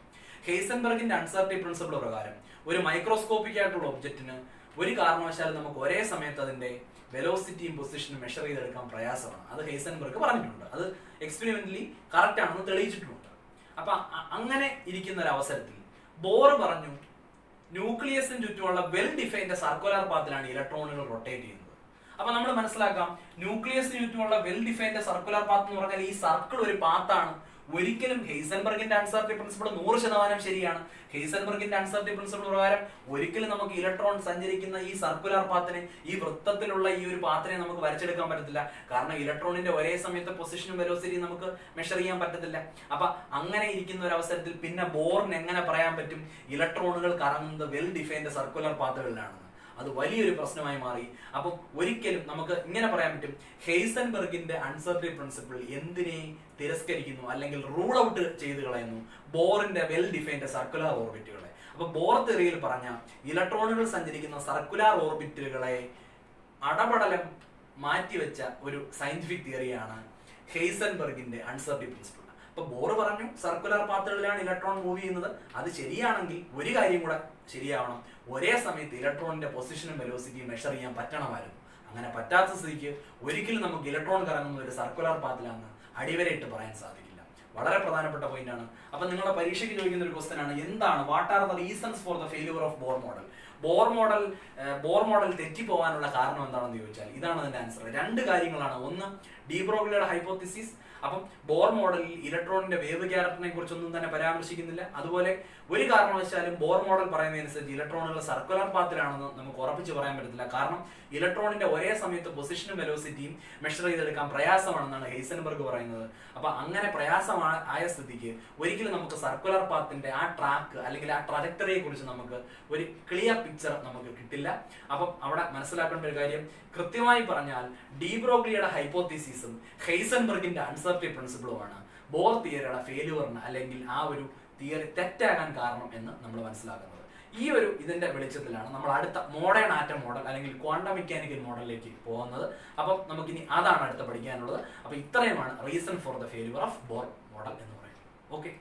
ഹെയ്സൻബർഗിന്റെ അൺസർട്ടനിറ്റി പ്രിൻസിപ്പിൾ പ്രകാരം ഒരു മൈക്രോസ്കോപ്പിക് ആയിട്ടുള്ള ഒബ്ജക്റ്റിന് ഒരു കാരണവശാലും നമുക്ക് ഒരേ സമയത്ത് അതിന്റെ വെലോസിറ്റിയും പൊസിഷനും മെഷർ ചെയ്തെടുക്കാൻ പ്രയാസമാണ്. അത് ഹെയ്സൻബർഗ് പറഞ്ഞിട്ടുണ്ട്. അത് എക്സ്പെരിമെന്റലി കറക്റ്റ് ആണെന്ന് തെളിയിച്ചിട്ടുണ്ട്. അപ്പൊ അങ്ങനെ ഇരിക്കുന്ന ഒരു അവസരത്തിൽ ബോർ പറഞ്ഞു ന്യൂക്ലിയസിന് ചുറ്റുമുള്ള വെൽ ഡിഫൈൻഡ് സർക്കുലർ പാത്തിലാണ് ഇലക്ട്രോണുകൾ റൊട്ടേറ്റ് ചെയ്യുന്നത്. അപ്പൊ നമ്മൾ മനസ്സിലാക്കാം ന്യൂക്ലിയസിന് ചുറ്റുമുള്ള വെൽ ഡിഫൈൻഡ് സർക്കുലർ പാത്ത് എന്ന് പറഞ്ഞാൽ ഈ സർക്കിൾ ഒരു പാത്താണ്. ഒരിക്കലും ഹെയ്സൻബർഗിന്റെ അൺസർട്ടി പ്രിൻസിപ്പിൾ 100% ശരിയാണ്. ഹെയ്സൻബർഗിന്റെ അൺസർട്ടി പ്രിൻസിപ്പിൾ പ്രകാരം ഒരിക്കലും നമുക്ക് ഇലക്ട്രോൺ സഞ്ചരിക്കുന്ന ഈ സർക്കുലർ പാത്തിനെ, ഈ വൃത്തത്തിലുള്ള ഈ ഒരു പാത്തിനെ നമുക്ക് വരച്ചെടുക്കാൻ പറ്റത്തില്ല. കാരണം ഇലക്ട്രോണിന്റെ ഒരേ സമയത്ത് പൊസിഷനും വെലോസിറ്റിയും നമുക്ക് മെഷർ ചെയ്യാൻ പറ്റത്തില്ല. അപ്പൊ അങ്ങനെ ഇരിക്കുന്ന ഒരു അവസരത്തിൽ പിന്നെ ബോറിന് എങ്ങനെ പറയാൻ പറ്റും ഇലക്ട്രോണുകൾ കറങ്ങുന്നത് വെൽ ഡിഫൈൻഡ് സർക്കുലർ പാത്തുകളിലാണെന്ന്? അത് വലിയൊരു പ്രശ്നമായി മാറി. അപ്പം ഒരിക്കലും നമുക്ക് ഇങ്ങനെ പറയാൻ പറ്റും, ഹെയ്സൻബർഗിന്റെ അൺസർട്ടി പ്രിൻസിപ്പിൾ എന്തിനെ തിരസ്കരിക്കുന്നു അല്ലെങ്കിൽ റൂൾ ഔട്ട് ചെയ്ത് കളയുന്നു? ബോറിന്റെ വെൽ ഡിഫൈൻഡ് സർക്കുലർ ഓർബിറ്റുകളെ. അപ്പൊ ബോർ തിയറിയിൽ പറഞ്ഞ ഇലക്ട്രോണുകൾ സഞ്ചരിക്കുന്ന സർക്കുലർ ഓർബിറ്റുകളെ അടപടലം മാറ്റിവെച്ച ഒരു സയന്റിഫിക് തിയറിയാണ് ഹെയ്സൻബർഗിന്റെ അൺസർട്ടി പ്രിൻസിപ്പിൾ. അപ്പൊ ബോർ പറഞ്ഞു സർക്കുലർ പാത്തുകളിലാണ് ഇലക്ട്രോൺ മൂവ് ചെയ്യുന്നത്. അത് ശരിയാണെങ്കിൽ ഒരു കാര്യം കൂടെ ശരിയാവണം, ഒരേ സമയത്ത് ഇലക്ട്രോണിന്റെ പൊസിഷനും വെലോസിറ്റിയും മെഷർ ചെയ്യാൻ പറ്റണമായിരുന്നു. അങ്ങനെ പറ്റാത്ത സ്ഥിതിക്ക് ഒരിക്കലും നമുക്ക് ഇലക്ട്രോൺ കറങ്ങുന്ന ഒരു സർക്കുലർ പാത്തിലാണെന്ന് അടിവരയിട്ട് പറയാൻ സാധിക്കില്ല. വളരെ പ്രധാനപ്പെട്ട പോയിന്റ് ആണ്. അപ്പൊ നിങ്ങളുടെ പരീക്ഷയ്ക്ക് ചോദിക്കുന്ന ഒരു ക്വസ്റ്റൻ ആണ്, എന്താണ് what are the reasons for the failure of Bohr model? Bohr model തെറ്റിപ്പോവാനുള്ള കാരണം എന്താണെന്ന് ചോദിച്ചാൽ ഇതാണ് അതിന്റെ ആൻസർ. രണ്ട് കാര്യങ്ങളാണ്. ഒന്ന്, ഡി ബ്രോഗ്ലിയുടെ ഹൈപ്പോത്തിസിസ്. അപ്പം ബോർ മോഡലിൽ ഇലക്ട്രോണിന്റെ വേവ് ക്യാരക്ടറിനെ കുറിച്ചൊന്നും തന്നെ പരാമർശിക്കുന്നില്ല. അതുപോലെ ഒരു കാരണവശാലും ബോർ മോഡൽ പറയുന്നതനുസരിച്ച് ഇലക്ട്രോണുകൾ സർക്കുലർ പാത്തിലാണെന്ന് നമുക്ക് ഉറപ്പിച്ച് പറയാൻ പറ്റത്തില്ല. കാരണം ഇലക്ട്രോണിന്റെ ഒരേ സമയത്ത് പൊസിഷനും വെലോസിറ്റിയും മെഷർ ചെയ്തെടുക്കാൻ പ്രയാസമാണെന്നാണ് ഹെയ്സൻബർഗ് പറയുന്നത്. അപ്പൊ അങ്ങനെ പ്രയാസമായ സ്ഥിതിക്ക് ഒരിക്കലും നമുക്ക് സർക്കുലർ പാത്തിന്റെ ആ ട്രാക്ക് അല്ലെങ്കിൽ ആ ട്രജക്ടറിയെ കുറിച്ച് നമുക്ക് ഒരു ക്ലിയർ പിക്ചർ നമുക്ക് കിട്ടില്ല. അപ്പം അവിടെ മനസ്സിലാക്കേണ്ട ഒരു കാര്യം, കൃത്യമായി പറഞ്ഞാൽ ഡി ബ്രോഗ്ലിയുടെ ഹൈപ്പോത്തിസിസും ഹെയ്സൻബർഗിന്റെ അൺസർട്ടി പ്രിൻസിപ്പിളുമാണ് ബോർ തിയറിയുടെ ഫെയിലുവറിന് അല്ലെങ്കിൽ ആ ഒരു തിയറി തെറ്റാകാൻ കാരണം എന്ന് നമ്മൾ മനസ്സിലാക്കുന്നത്. ഈ ഒരു ഇതിന്റെ വെളിച്ചത്തിലാണ് നമ്മൾ അടുത്ത മോഡേൺ ആറ്റം മോഡൽ അല്ലെങ്കിൽ ക്വാണ്ടം മെക്കാനിക്കൽ മോഡലിലേക്ക് പോകുന്നത്. അപ്പം നമുക്കിനി അതാണ് അടുത്ത് പഠിക്കാനുള്ളത്. അപ്പൊ ഇത്രയുമാണ് reason for the failure of Bohr model എന്ന് പറയുന്നത്. ഓക്കെ.